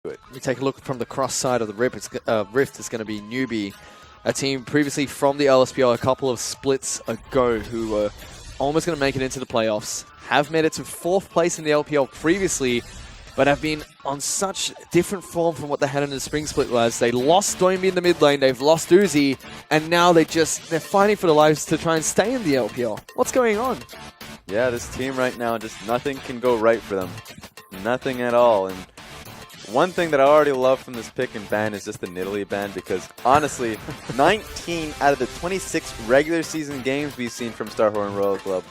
We take a look from the cross side of the rift. It's going to be Newbee, a team previously from the LSPL a couple of splits ago who were almost going to make it into the playoffs. Have made it to 4th place in the LPL previously, but have been on such different form from what they had in the spring split was. They lost Doinby in the mid lane, they've lost Uzi, and now they're fighting for their lives to try and stay in the LPL. What's going on? Yeah, this team right now, just nothing can go right for them. Nothing at all. And one thing that I already love from this pick and ban is just the Nidalee ban, because honestly, 19 out of the 26 regular season games we've seen from Starhorn Royal Club,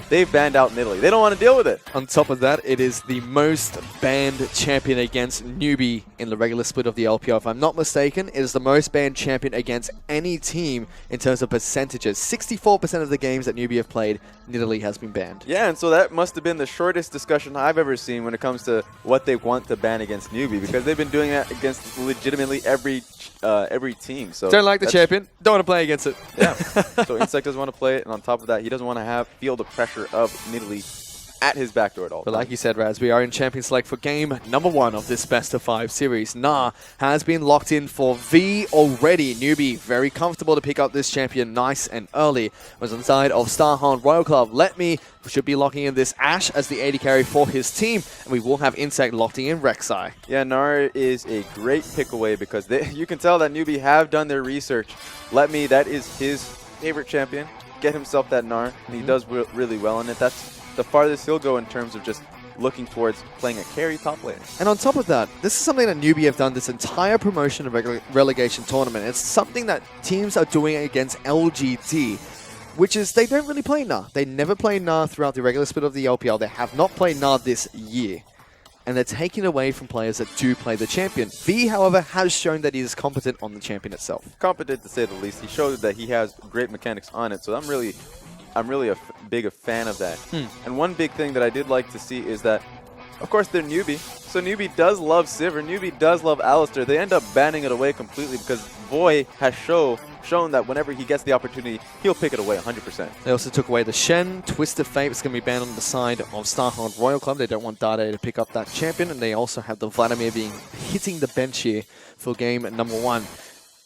they've banned out Nidalee. They don't want to deal with it. On top of that, it is the most banned champion against Newbee in the regular split of the LPL. If I'm not mistaken, it is the most banned champion against any team in terms of percentages. 64% of the games that Newbee have played, Nidalee has been banned. Yeah, and so that must have been the shortest discussion I've ever seen when it comes to what they want to ban against Newbee, because they've been doing that against legitimately every team. So don't like the champion, don't want to play against it. Yeah. So Insect doesn't want to play it, and on top of that, he doesn't want to feel the pressure of Nidalee at his backdoor at all. But like you said, Raz, we are in Champion Select for game number 1 of this best of 5 series. Nah has been locked in for V already. Newbee very comfortable to pick up this champion nice and early. Was on the side of Starhorn Royal Club. Let Me should be locking in this Ashe as the AD carry for his team, and we will have Insect locking in Rek'Sai. Yeah, Gnar is a great pick away, because you can tell that Newbee have done their research. Let Me, that is his favorite champion. Get himself that Gnar, and he does really well in it. That's the farthest he'll go in terms of just looking towards playing a carry top lane. And on top of that, this is something that Newbee have done this entire promotion and relegation tournament. It's something that teams are doing against LGD, which is they don't really play Gnar. They never play Gnar throughout the regular split of the LPL. They have not played Gnar this year. And they're taking away from players that do play the champion. V, however, has shown that he is competent on the champion itself. Competent to say the least. He showed that he has great mechanics on it, so I'm really a big fan of that. And one big thing that I did like to see is that, of course, they're Newbee. So Newbee does love Sivir. Newbee does love Alistar. They end up banning it away completely because Voy has shown that whenever he gets the opportunity, he'll pick it away 100%. They also took away the Shen. Twisted Fate is going to be banned on the side of Starhorn Royal Club. They don't want Dade to pick up that champion. And they also have the Vladimir hitting the bench here for game number 1.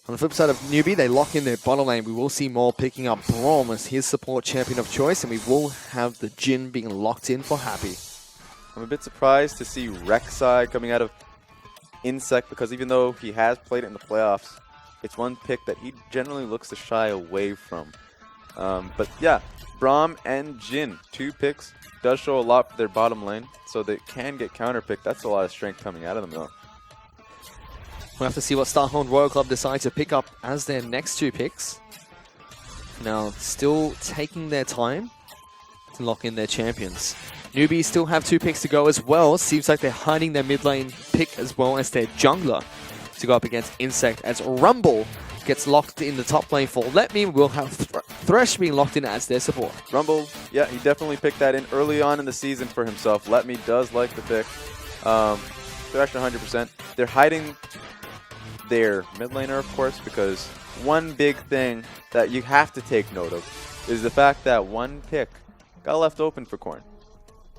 On the flip side of Newbee, they lock in their bottom lane. We will see more picking up Braum as his support champion of choice, and we will have the Jhin being locked in for Happy. I'm a bit surprised to see Rek'Sai coming out of Insect, because even though he has played it in the playoffs, it's one pick that he generally looks to shy away from. But yeah, Braum and Jhin, 2 picks, does show a lot for their bottom lane, so they can get counterpicked. That's a lot of strength coming out of them, though. We'll have to see what Starhorn Royal Club decide to pick up as their next 2 picks. Now, still taking their time to lock in their champions. Newbee still have 2 picks to go as well. Seems like they're hiding their mid lane pick as well as their jungler to go up against Insect, as Rumble gets locked in the top lane for Let Me. We'll have Thresh being locked in as their support. Rumble, yeah, he definitely picked that in early on in the season for himself. Let Me does like the pick. Thresh 100%. They're hiding their mid laner, of course, because one big thing that you have to take note of is the fact that one pick got left open for Corn,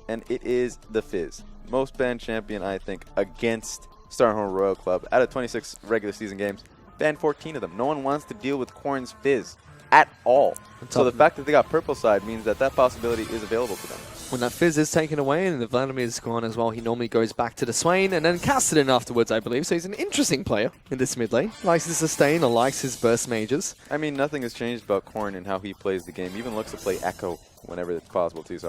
and it is the Fizz. Most banned champion, I think, against Starhorn Royal Club. Out of 26 regular season games, banned 14 of them. No one wants to deal with Corn's Fizz at all. So the fact that they got purple side means that that possibility is available to them. When that Fizz is taken away and the Vladimir is gone as well, he normally goes back to the Swain and then casts it in afterwards, I believe. So he's an interesting player in this mid lane. Likes his sustain or likes his burst mages. I mean, nothing has changed about Corn and how he plays the game. He even looks to play Echo whenever it's possible too.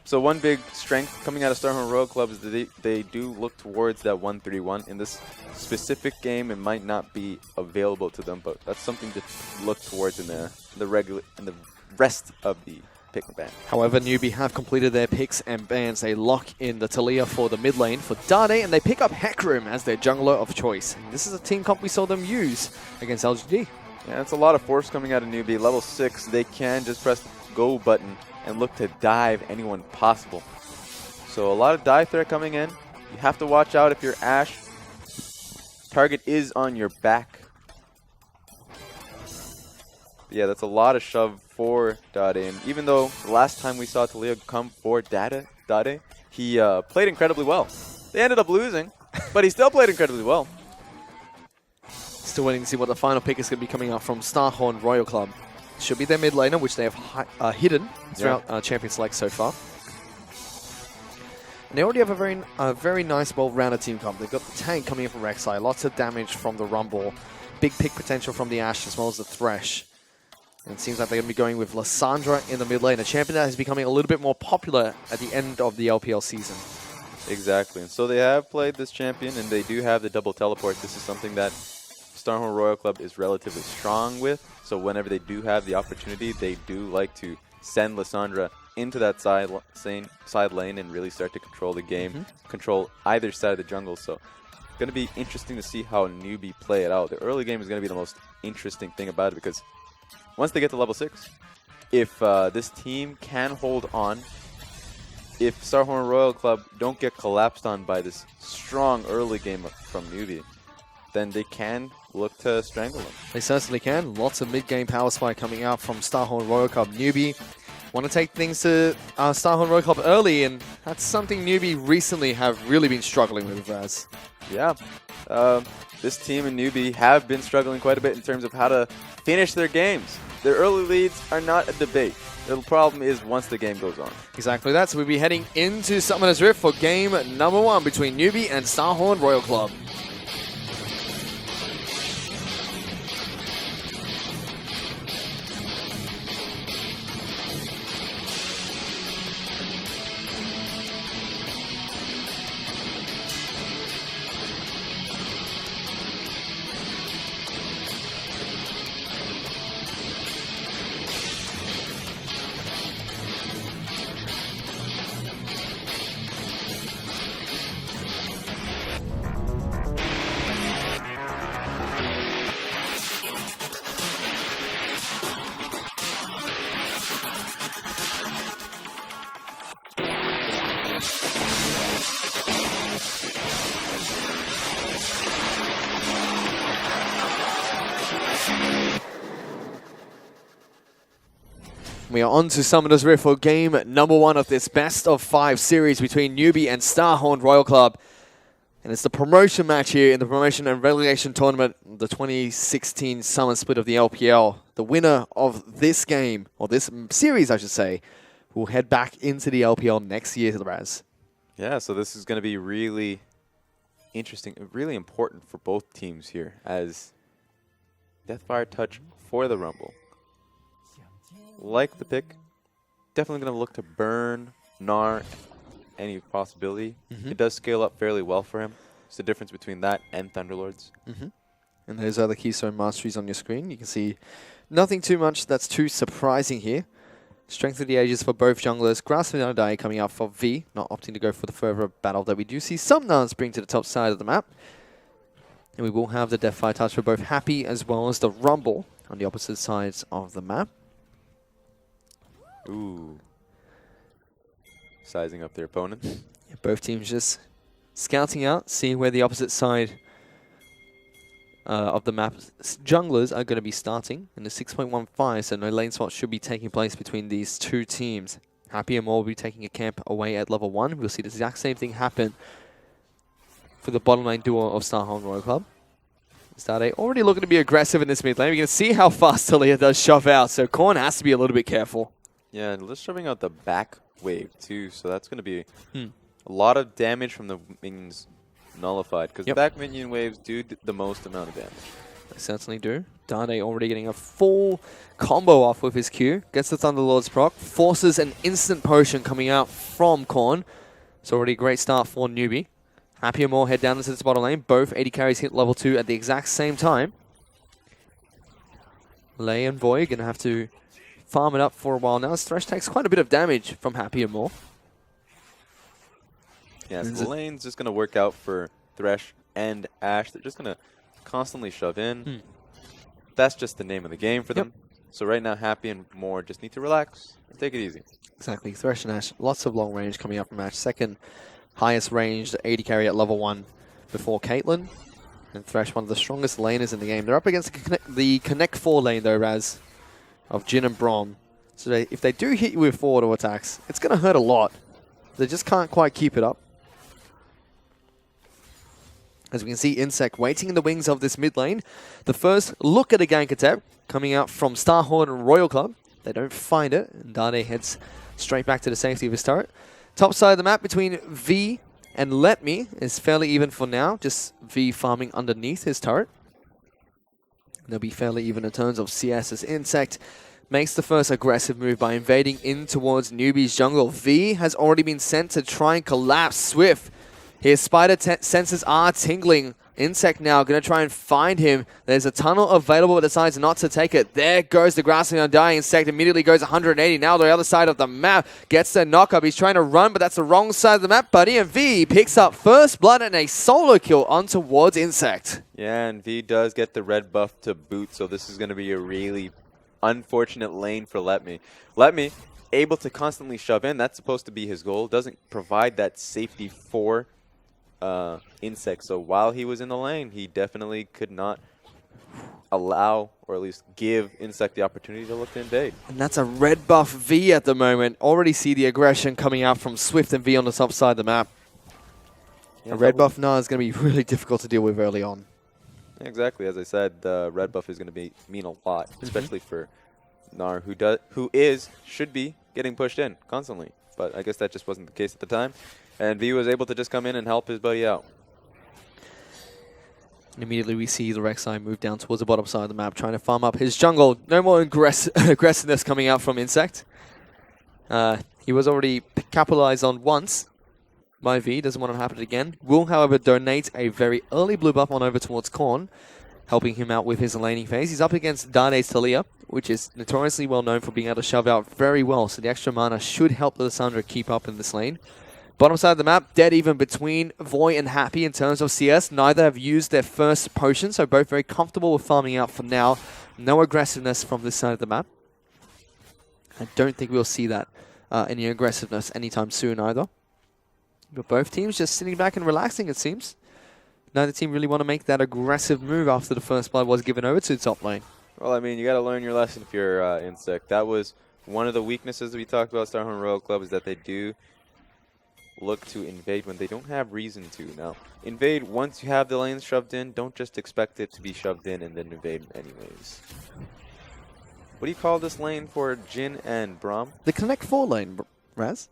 So one big strength coming out of Starhorn Royal Club is that they do look towards that 1-3-1. In this specific game, it might not be available to them, but that's something to look towards in the rest of the pick and ban. However, Newbee have completed their picks and bans. They lock in the Talia for the mid lane for Dade, and they pick up Hecarim as their jungler of choice. And this is a team comp we saw them use against LGD. Yeah, it's a lot of force coming out of Newbee. Level 6, they can just press the go button and look to dive anyone possible. So a lot of dive threat coming in. You have to watch out if you're Ashe. Target is on your back. Yeah, that's a lot of shove for Dade. And even though the last time we saw Talia come for Dade, he played incredibly well. They ended up losing, but But he still played incredibly well. Still waiting to see what the final pick is going to be coming out from Starhorn Royal Club. Should be their mid laner, which they have hidden throughout Champion Select so far. And they already have a very nice, well-rounded team comp. They've got the tank coming in from Rek'Sai, lots of damage from the Rumble, big pick potential from the Ashe as well as the Thresh. And it seems like they're going to be going with Lissandra in the mid lane, a champion that is becoming a little bit more popular at the end of the LPL season. Exactly. And so they have played this champion, and they do have the double teleport. This is something that Starhorn Royal Club is relatively strong with. So whenever they do have the opportunity, they do like to send Lissandra into that side lane and really start to control the game, control either side of the jungle. So it's going to be interesting to see how Newbee play it out. The early game is going to be the most interesting thing about it, because once they get to level 6, if this team can hold on, if Starhorn Royal Club don't get collapsed on by this strong early game from Newbee, then they can look to strangle them. They certainly can. Lots of mid-game power spike coming out from Starhorn Royal Club. Newbee want to take things to Starhorn Royal Club early, and that's something Newbee recently have really been struggling with, Raz. Yeah. This team and Newbee have been struggling quite a bit in terms of how to finish their games. Their early leads are not a debate. The problem is once the game goes on. Exactly that. So we'll be heading into Summoner's Rift for game number 1 between Newbee and Starhorn Royal Club. We are on to Summoner's Rift for game number 1 of this best of 5 series between Newbee and Starhorn Royal Club. And it's the promotion match here in the promotion and relegation tournament, the 2016 Summer Split of the LPL. The winner of this game, or this series I should say, will head back into the LPL next year to the Raz. Yeah, so this is going to be really interesting, really important for both teams here, as Deathfire Touch for the Rumble. Like the pick, definitely going to look to burn Gnar any possibility. It does scale up fairly well for him. It's the difference between that and Thunderlords. And those are the Keystone Masteries on your screen. You can see nothing too much that's too surprising here. Strength of the Ages for both junglers. Grasp of the Undying coming out for V, not opting to go for the further battle that we do see some Nans bring to the top side of the map. And we will have the Deathfire Touch for both Happy as well as the Rumble on the opposite sides of the map. Ooh. Sizing up their opponents. Yeah, both teams just scouting out, seeing where the opposite side of the map junglers are going to be starting in the 6.15, so no lane swap should be taking place between these two teams. Happy and More will be taking a camp away at level 1. We'll see the exact same thing happen for the bottom lane duo of Starhorn Royal Club. Stade already looking to be aggressive in this mid lane. We can see how fast Talia does shove out, so Korn has to be a little bit careful. Yeah, and let's shoving out the back wave too, so that's going to be a lot of damage from the minions nullified, because the back minion waves do the most amount of damage. They certainly do. Dade already getting a full combo off with his Q. Gets the Thunderlord's proc. Forces an instant potion coming out from Korn. It's already a great start for Newbee. Happy and More head down into this bottom lane. Both 80 carries hit level 2 at the exact same time. Lei and Void going to have to farm it up for a while now. This Thresh takes quite a bit of damage from Happy and More. Yeah, so the lane's just going to work out for Thresh and Ashe. They're just going to constantly shove in. That's just the name of the game for them. So right now, Happy and More just need to relax and take it easy. Exactly. Thresh and Ashe, lots of long range coming up from Ashe. Second highest ranged 80 carry at level 1 before Caitlyn. And Thresh, one of the strongest laners in the game. They're up against the Connect 4 lane though, Raz, of Jin and Braum. So if they do hit you with forward auto attacks, it's going to hurt a lot. They just can't quite keep it up. As we can see, Insect waiting in the wings of this mid lane. The first look at a gank attempt coming out from Starhorn and Royal Club. They don't find it, and Dade heads straight back to the safety of his turret. Top side of the map between V and Let Me is fairly even for now, just V farming underneath his turret. They'll be fairly even in terms of CS as Insect makes the first aggressive move by invading in towards Newbee's jungle. V has already been sent to try and collapse Swift. His spider senses are tingling. Insect now going to try and find him. There's a tunnel available, but decides not to take it. There goes the grasping undying. Insect immediately goes 180. Now the other side of the map gets the knock up. He's trying to run, but that's the wrong side of the map, buddy. And V picks up first blood and a solo kill on towards Insect. Yeah, and V does get the red buff to boot, so this is going to be a really unfortunate lane for Let Me. Let Me able to constantly shove in. That's supposed to be his goal. Doesn't provide that safety for Insect. So while he was in the lane, he definitely could not allow, or at least give Insect the opportunity to look to invade. And that's a red buff V at the moment. Already see the aggression coming out from Swift and V on the top side of the map. Yeah, a red buff now is going to be really difficult to deal with early on. Exactly, as I said, the red buff is going to mean a lot, especially for Gnar, who should be getting pushed in constantly. But I guess that just wasn't the case at the time. And V was able to just come in and help his buddy out. And immediately we see the Rek'Sai move down towards the bottom side of the map, trying to farm up his jungle. No more aggressiveness coming out from Insect. He was already capitalized on once by V, doesn't want to happen again. Will, however, donate a very early blue buff on over towards Korn, helping him out with his laning phase. He's up against Dade's Talia, which is notoriously well known for being able to shove out very well, so the extra mana should help the Lissandra keep up in this lane. Bottom side of the map, dead even between Voy and Happy in terms of CS. Neither have used their first potion, so both very comfortable with farming out for now. No aggressiveness from this side of the map. I don't think we'll see that any aggressiveness anytime soon either. But both teams just sitting back and relaxing, it seems. Neither team really want to make that aggressive move after the first blood was given over to the top lane. Well, I mean, you got to learn your lesson if you're Insect. That was one of the weaknesses we talked about Starhorn Royal Club, is that they do look to invade when they don't have reason to. Now, invade once you have the lanes shoved in. Don't just expect it to be shoved in and then invade anyways. What do you call this lane for Jhin and Braum? The Connect 4 lane, Raz.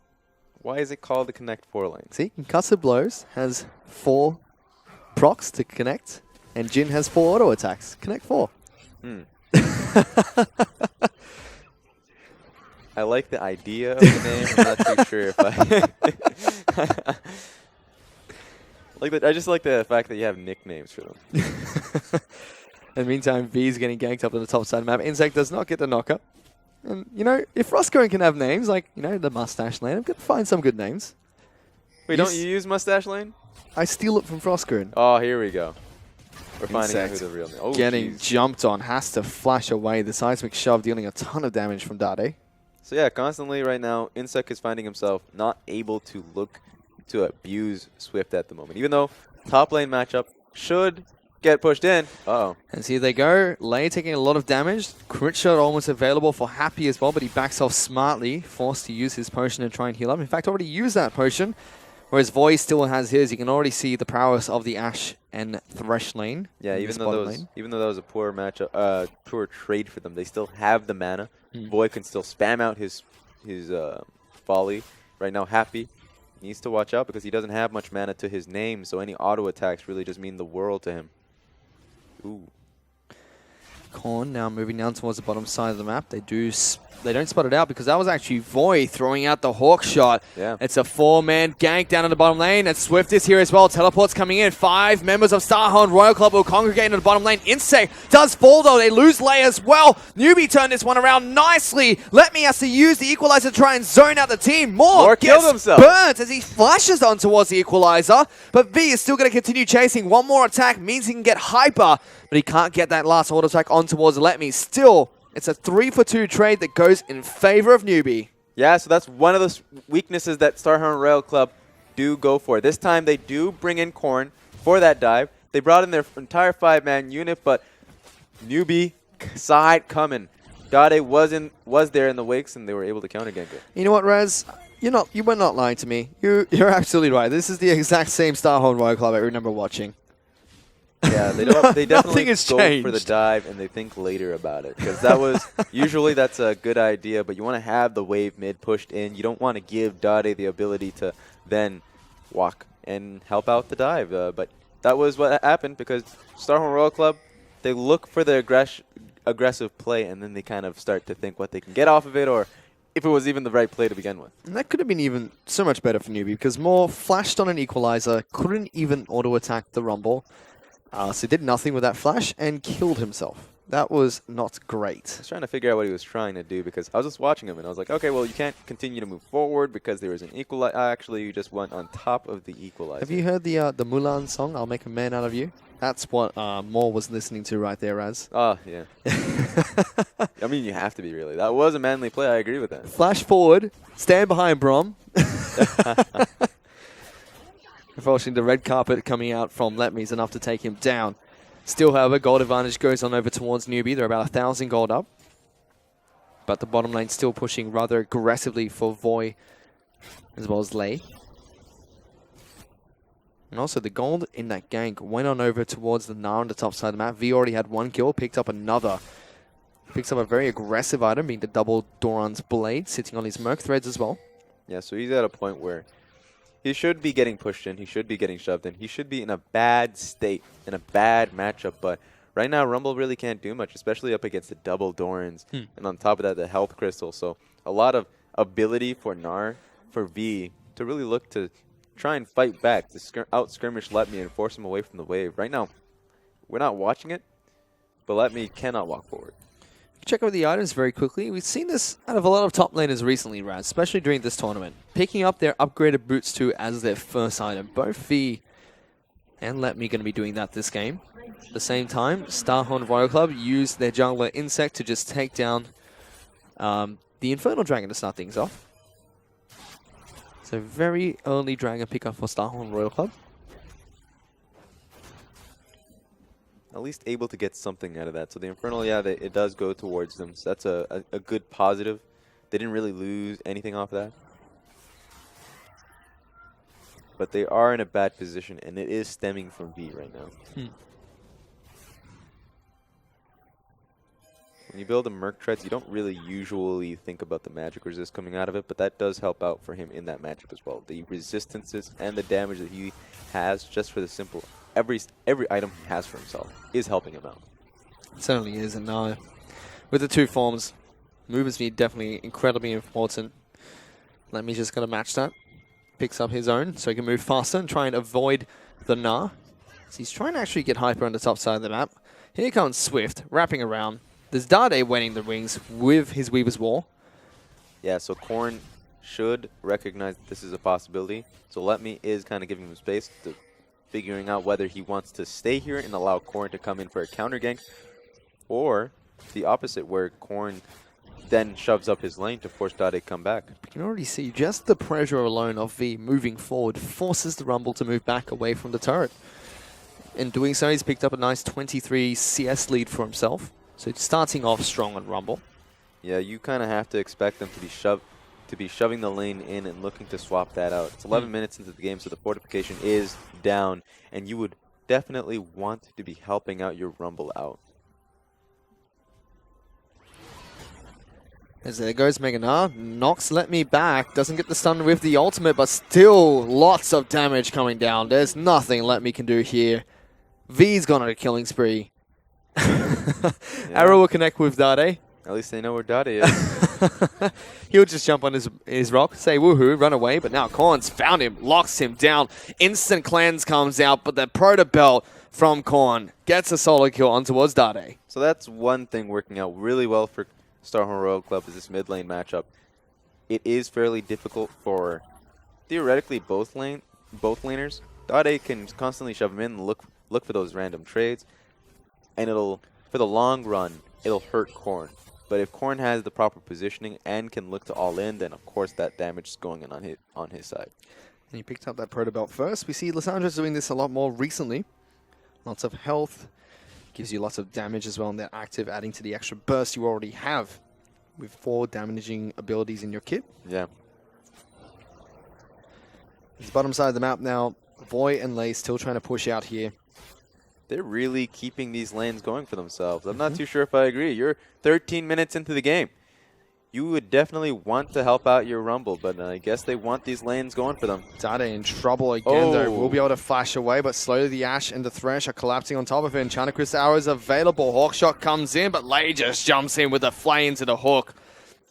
Why is it called the Connect 4 lane? See, Concussive Blows has 4 procs to connect, and Jhin has 4 auto attacks. Connect 4. I like the idea of the name. I'm not too sure if I just like the fact that you have nicknames for them. In the meantime, V's getting ganked up on the top side of the map. Insect does not get the knockup. And, you know, if Frostgurn can have names, like, you know, the Mustache Lane, I'm going to find some good names. Wait, don't you use Mustache Lane? I steal it from Frostgurn. Oh, here we go. We're finding out Insect who the real name. Oh, getting jumped on, has to flash away. The seismic shove dealing a ton of damage from Dade. So yeah, constantly right now, Insect is finding himself not able to look to abuse Swift at the moment. Even though top lane matchup should get pushed in. Uh-oh. And see, they go. Lei taking a lot of damage. Crit shot almost available for Happy as well, but he backs off smartly, forced to use his potion and try and heal up. In fact, already used that potion, whereas Voy still has his. You can already see the prowess of the Ashe and Thresh lane. Yeah, even though that was a poor matchup, poor trade for them, they still have the mana. Voy can still spam out his volley. Right now, Happy needs to watch out because he doesn't have much mana to his name, so any auto attacks really just mean the world to him. Ooh. Korn now moving down towards the bottom side of the map. They don't spot it out because that was actually Voy throwing out the Hawk shot. Yeah. It's a 4-man gank down in the bottom lane, and Swift is here as well. Teleport's coming in. 5 members of Starhorn Royal Club will congregate in the bottom lane. Insect does fall though. They lose Lei as well. Newbee turned this one around nicely. Let Me has to use the equalizer to try and zone out the team. Moore killed himself. Burnt as he flashes on towards the equalizer, but V is still going to continue chasing. One more attack means he can get hyper, but he can't get that last auto attack on towards Let Me. Still, it's a 3-for-2 trade that goes in favor of Newbee. Yeah, so that's one of the weaknesses that Starhorn Rail Club do go for. This time they do bring in Korn for that dive. They brought in their entire 5-man unit, but Newbee saw it coming. Dade was there in the wakes, and they were able to counter gank it. You know what, Raz? You were not lying to me. You're absolutely right. This is the exact same Starhorn Royal Club I remember watching. Yeah, they don't. They definitely Nothing has go for the changed. dive and they think later about it, because that was usually that's a good idea. But you want to have the wave mid pushed in. You don't want to give Dade the ability to then walk and help out the dive. But that was what happened, because Starhorn Royal Club, they look for the aggressive play, and then they kind of start to think what they can get off of it, or if it was even the right play to begin with. And that could have been even so much better for Newbee, because Moore flashed on an equalizer, couldn't even auto-attack the Rumble. So did nothing with that flash and killed himself. That was not great. I was trying to figure out what he was trying to do, because I was just watching him and I was like, okay, well, you can't continue to move forward because there was an equalizer. Actually, you just went on top of the equalizer. Have you heard the Mulan song, I'll Make a Man Out of You? That's what Moore was listening to right there, Raz. Oh, yeah. I mean, you have to be, really. That was a manly play. I agree with that. Flash forward, stand behind Brom. Unfortunately, the red carpet coming out from Letme is enough to take him down. Still, however, gold advantage goes on over towards Newbee. They're about 1,000 gold up. But the bottom lane still pushing rather aggressively for Voy as well as Lei. And also the gold in that gank went on over towards the Gnar on the top side of the map. V already had one kill, picked up another. Picks up a very aggressive item, being the double Doran's Blade, sitting on his Merc Threads as well. Yeah, so he's at a point where he should be getting pushed in. He should be getting shoved in. He should be in a bad state, in a bad matchup. But right now, Rumble really can't do much, especially up against the double Dorans. And on top of that, the health crystal. So a lot of ability for Gnar, for V, to really look to try and fight back, to out-skirmish Letme and force him away from the wave. Right now, we're not watching it, but Letme cannot walk forward. Check over the items very quickly. We've seen this out of a lot of top laners recently, Raz, especially during this tournament. Picking up their upgraded boots too as their first item. Both V and Letme going to be doing that this game. At the same time, Starhorn Royal Club used their jungler Insect to just take down the Infernal Dragon to start things off. So very early Dragon pickup for Starhorn Royal Club. At least able to get something out of that. So the Infernal, yeah, it does go towards them. So that's a good positive. They didn't really lose anything off that. But they are in a bad position, and it is stemming from V right now. When you build a Merc Treads, you don't really usually think about the magic resist coming out of it, but that does help out for him in that matchup as well. The resistances and the damage that he has just for the simple, every item he has for himself is helping him out. It certainly is, and with the two forms, movement speed definitely incredibly important. Let me just gotta match that. Picks up his own, so he can move faster and try and avoid the Gnar. So he's trying to actually get hyper on the top side of the map. Here comes Swift, wrapping around. There's Dade wetting the wings with his Weaver's Wall. Yeah, so Korn should recognize that this is a possibility. So Letme is kind of giving him space to figuring out whether he wants to stay here and allow Korn to come in for a counter gank, or the opposite, where Korn then shoves up his lane to force Dade to come back. You can already see just the pressure alone of V moving forward forces the Rumble to move back away from the turret. In doing so, he's picked up a nice 23 CS lead for himself. So it's starting off strong on Rumble. Yeah, you kind of have to expect them to be shoving the lane in and looking to swap that out. It's 11 minutes into the game, so the fortification is down, and you would definitely want to be helping out your Rumble out. As there goes Mega Gnar, knocks Letme back, doesn't get the stun with the ultimate, but still lots of damage coming down. There's nothing Letme can do here. V's gone on a killing spree. Arrow will connect with Dade. At least they know where Dade is. He'll just jump on his rock, say woohoo, run away, but now Korn's found him, locks him down. Instant cleanse comes out, but the Proto Belt from Korn gets a solo kill on towards Dade. So that's one thing working out really well for Starhorn Royal Club, is this mid lane matchup. It is fairly difficult for theoretically both laners. Dade can constantly shove him in and look for those random trades, and it'll, for the long run, it'll hurt Korn. But if Korn has the proper positioning and can look to all in, then of course that damage is going in on his side. And he picked up that Proto Belt first. We see Lissandra's doing this a lot more recently. Lots of health. Gives you lots of damage as well in that active, adding to the extra burst you already have with 4 damaging abilities in your kit. Yeah. This bottom side of the map now, Voy and Lei still trying to push out here. they're really keeping these lanes going for themselves. I'm not too sure if I agree. You're 13 minutes into the game. You would definitely want to help out your Rumble, but I guess they want these lanes going for them. Dade in trouble again, though. Will be able to flash away, but slowly the Ashe and the Thresh are collapsing on top of him. Chanakris arrow is available. Hawkshot comes in, but Lei just jumps in with a flay into the hook.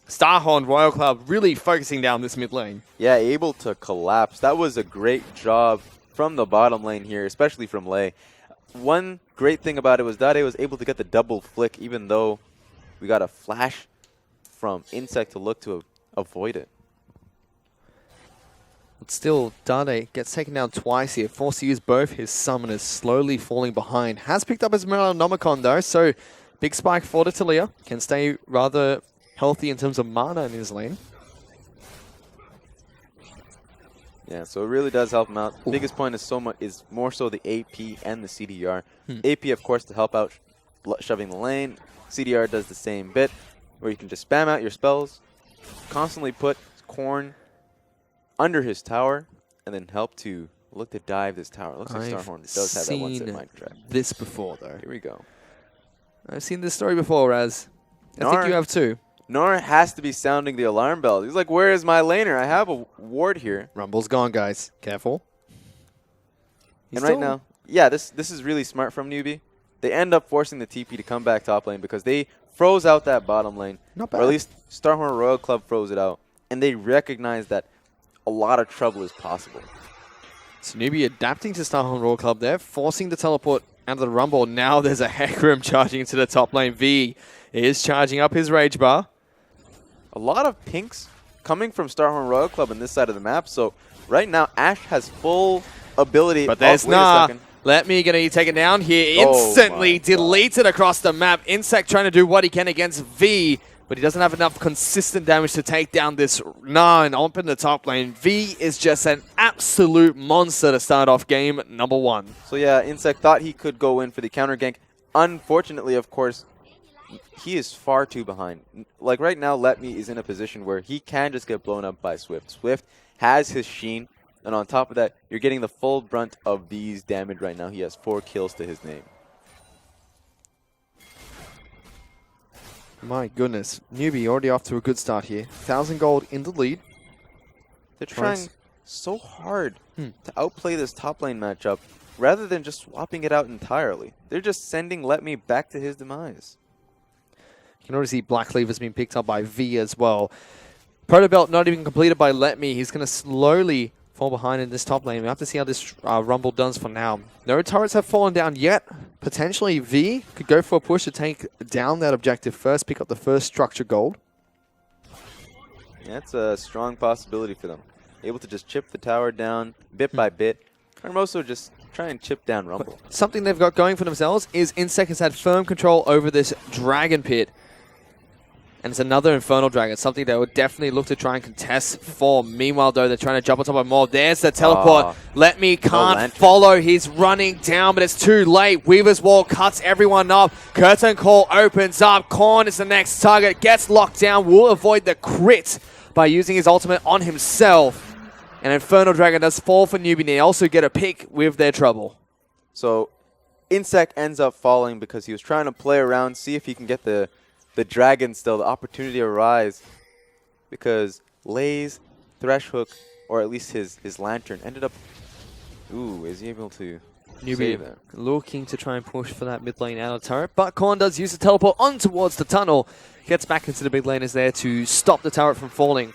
Starhorn Royal Club really focusing down this mid lane. Yeah, able to collapse. That was a great job from the bottom lane here, especially from Lei. One great thing about it was Dade was able to get the double flick, even though we got a flash from Insect to look to avoid it. But still, Dade gets taken down twice here, forced to use both his summoners, slowly falling behind. Has picked up his Nomicon though, so big spike for the Talia. Can stay rather healthy in terms of mana in his lane. Yeah, so it really does help him out. The biggest point is more so the AP and the CDR. AP, of course, to help out shoving the lane. CDR does the same bit, where you can just spam out your spells, constantly put Corn under his tower, and then help to look to dive this tower. Looks like Starhorn does have that one-set mind trap. This before, though. Here we go. I've seen this story before, Raz. I think you have too. Nora has to be sounding the alarm bell. He's like, where is my laner? I have a ward here. Rumble's gone, guys. Careful. And right now, yeah, this is really smart from Newbee. They end up forcing the TP to come back top lane because they froze out that bottom lane. Not bad. Or at least Starhorn Royal Club froze it out. And they recognize that a lot of trouble is possible. So Newbee adapting to Starhorn Royal Club there, forcing the teleport out of the Rumble. Now there's a Hecarim charging into the top lane. V is charging up his Rage Bar. A lot of pinks coming from Starhorn Royal Club on this side of the map. So right now, Ashe has full ability. But there's Let me gonna take it down here. Instantly deleted across the map. Insect trying to do what he can against V, but he doesn't have enough consistent damage to take down this 9 up in the top lane. V is just an absolute monster to start off game number 1. So yeah, Insect thought he could go in for the counter gank. Unfortunately, of course, he is far too behind. Like right now, Let Me is in a position where he can just get blown up by Swift. Swift has his Sheen, and on top of that, you're getting the full brunt of these damage right now. He has 4 kills to his name. My goodness. Newbee already off to a good start here. 1,000 gold in the lead. They're trying so hard to outplay this top lane matchup rather than just swapping it out entirely. They're just sending Let Me back to his demise. You can already see Black Cleaver's been picked up by V as well. Proto Belt not even completed by Let Me. He's going to slowly fall behind in this top lane. We have to see how this Rumble does for now. No turrets have fallen down yet. Potentially V could go for a push to take down that objective first, pick up the first structure gold. That's a strong possibility for them. Able to just chip the tower down bit by bit. Carmoso just try and chip down Rumble. But something they've got going for themselves is Insect has had firm control over this Dragon Pit. And it's another Infernal Dragon, something they would definitely look to try and contest for. Meanwhile, though, they're trying to jump on top of more. There's the teleport. Let Me can't follow. He's running down, but it's too late. Weaver's Wall cuts everyone off. Curtain Call opens up. Korn is the next target. Gets locked down. Will avoid the crit by using his ultimate on himself. And Infernal Dragon does fall for Newbee. They also get a pick with their trouble. So Insect ends up falling because he was trying to play around, see if he can get the dragon still, the opportunity to rise, because Lei's Thresh Hook, or at least his Lantern, ended up... Ooh, is he able to save that? Looking to try and push for that mid lane out of turret, but Korn does use the teleport on towards the tunnel. Gets back into the mid lane, is there to stop the turret from falling.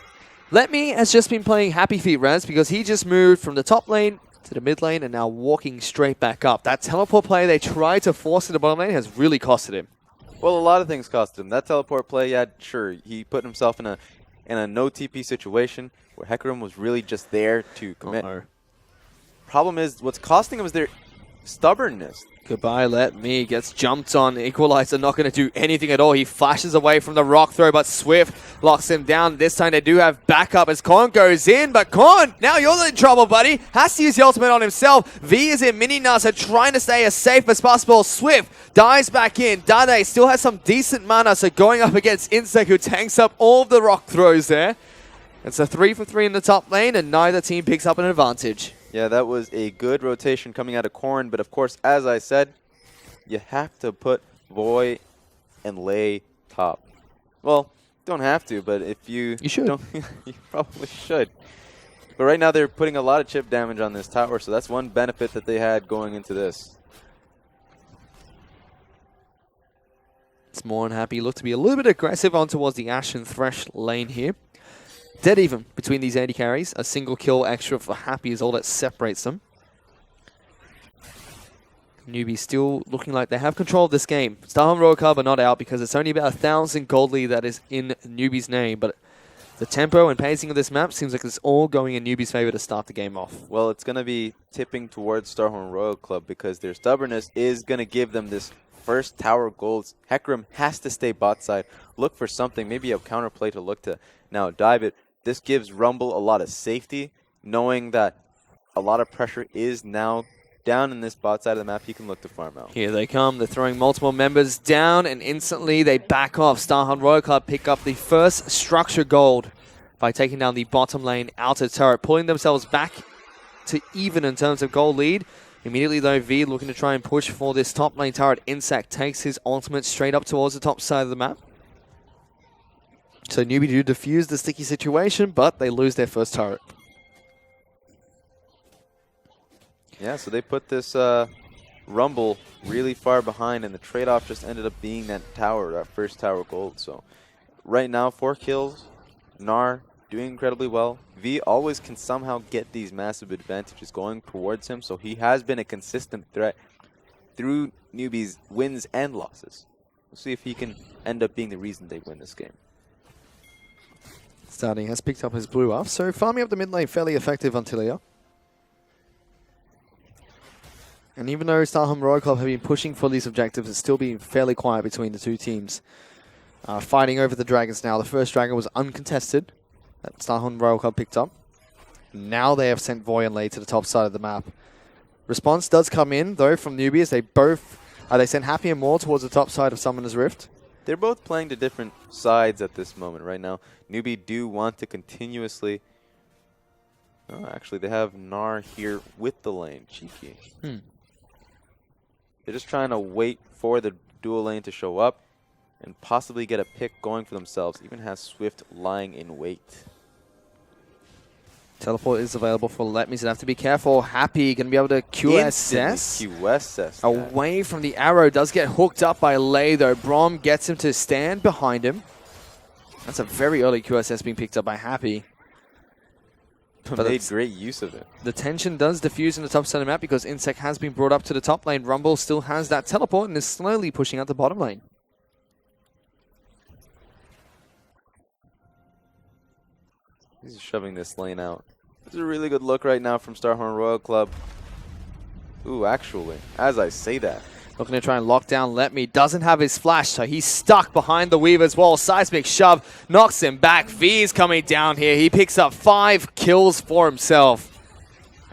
Let Me has just been playing Happy Feet Raz because he just moved from the top lane to the mid lane and now walking straight back up. That teleport play they tried to force to the bottom lane has really costed him. Well, a lot of things cost him. That teleport play, yeah, sure. He put himself in a no TP situation where Hecarim was really just there to commit. Problem is, what's costing him is their stubbornness. Goodbye, Let Me gets jumped on. Equalizer not going to do anything at all. He flashes away from the rock throw, but Swift locks him down. This time they do have backup as Korn goes in, but Korn, now you're in trouble, buddy. Has to use the ultimate on himself. V is in mini Nasa trying to stay as safe as possible. Swift dives back in. Dade still has some decent mana, so going up against Insect, who tanks up all of the rock throws there. It's a 3 for 3 in the top lane, and neither team picks up an advantage. Yeah, that was a good rotation coming out of Korn, but of course, as I said, you have to put Voy and Lei top. Well, don't have to, but if you should. Don't, you probably should. But right now they're putting a lot of chip damage on this tower, so that's one benefit that they had going into this. It's more than happy. Look to be a little bit aggressive on towards the Ashen Thresh lane here. Dead even between these AD carries. A single kill extra for Happy is all that separates them. Newbee still looking like they have control of this game. Starhorn Royal Club are not out because it's only about 1,000 gold lead that is in Newbee's name, but the tempo and pacing of this map seems like it's all going in Newbee's favor to start the game off. Well, it's going to be tipping towards Starhorn Royal Club because their stubbornness is going to give them this first tower golds. Hecarim has to stay bot side, look for something, maybe a counterplay to look to now dive it. This gives Rumble a lot of safety, knowing that a lot of pressure is now down in this bot side of the map. He can look to farm out. Here they come. They're throwing multiple members down, and instantly they back off. Starhorn Royal Club pick up the first structure gold by taking down the bottom lane outer turret, pulling themselves back to even in terms of gold lead. Immediately, though, V looking to try and push for this top lane turret. Insect takes his ultimate straight up towards the top side of the map. So Newbee do defuse the sticky situation, but they lose their first turret. Yeah, so they put this Rumble really far behind, and the trade-off just ended up being that tower, that first tower gold. So right now, 4 kills. Gnar doing incredibly well. V always can somehow get these massive advantages going towards him, so he has been a consistent threat through Newbee's wins and losses. We'll see if he can end up being the reason they win this game. Starting has picked up his blue buff, so farming up the mid lane fairly effective until here. And even though Starhorn Royal Club have been pushing for these objectives, it's still been fairly quiet between the two teams. Fighting over the dragons now. The first dragon was uncontested that Starhorn Royal Club picked up. Now they have sent Voy and Lei to the top side of the map. Response does come in, though, from Newbee as they both... they send Happy and More towards the top side of Summoner's Rift. They're both playing to different sides at this moment right now. Newbee do want to continuously... Oh, actually, they have Gnar here with the lane. Cheeky. They're just trying to wait for the dual lane to show up and possibly get a pick going for themselves. Even has Swift lying in wait. Teleport is available for Let Me, so have to be careful. Happy going to be able to QSS. QSS. Away from the arrow. Does get hooked up by Lei, though. Brom gets him to stand behind him. That's a very early QSS being picked up by Happy. But made great use of it. The tension does diffuse in the top side of the map because Insect has been brought up to the top lane. Rumble still has that teleport and is slowly pushing out the bottom lane. He's shoving this lane out. This is a really good look right now from Starhorn Royal Club. Ooh, actually, as I say that. Looking to try and lock down Let Me. Doesn't have his flash, so he's stuck behind the Weaver's wall. Seismic shove knocks him back. V is coming down here. He picks up 5 kills for himself.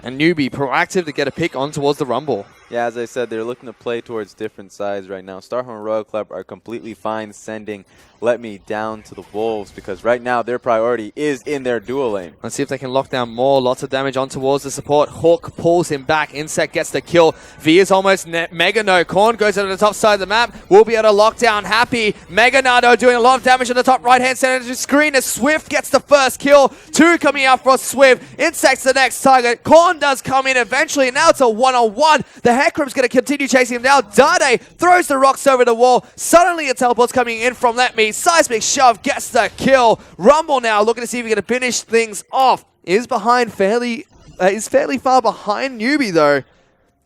And Newbee proactive to get a pick on towards the Rumble. Yeah, as I said, they're looking to play towards different sides right now. Starhorn Royal Club are completely fine sending Let Me down to the Wolves because right now their priority is in their dual lane. Let's see if they can lock down More. Lots of damage on towards the support. Hook pulls him back. Insect gets the kill. V is almost Mega No. Korn goes to the top side of the map. Will be able to lock down Happy. Mega Nado doing a lot of damage on the top right-hand side of the screen as Swift gets the first kill. 2 coming out for Swift. Insect's the next target. Korn does come in eventually. And now it's a one-on-one. The Hecarim's going to continue chasing him down. Dade throws the rocks over the wall. Suddenly a teleport's coming in from Let Me. Seismic shove gets the kill. Rumble now looking to see if he can finish things off. Is fairly far behind Newbee though.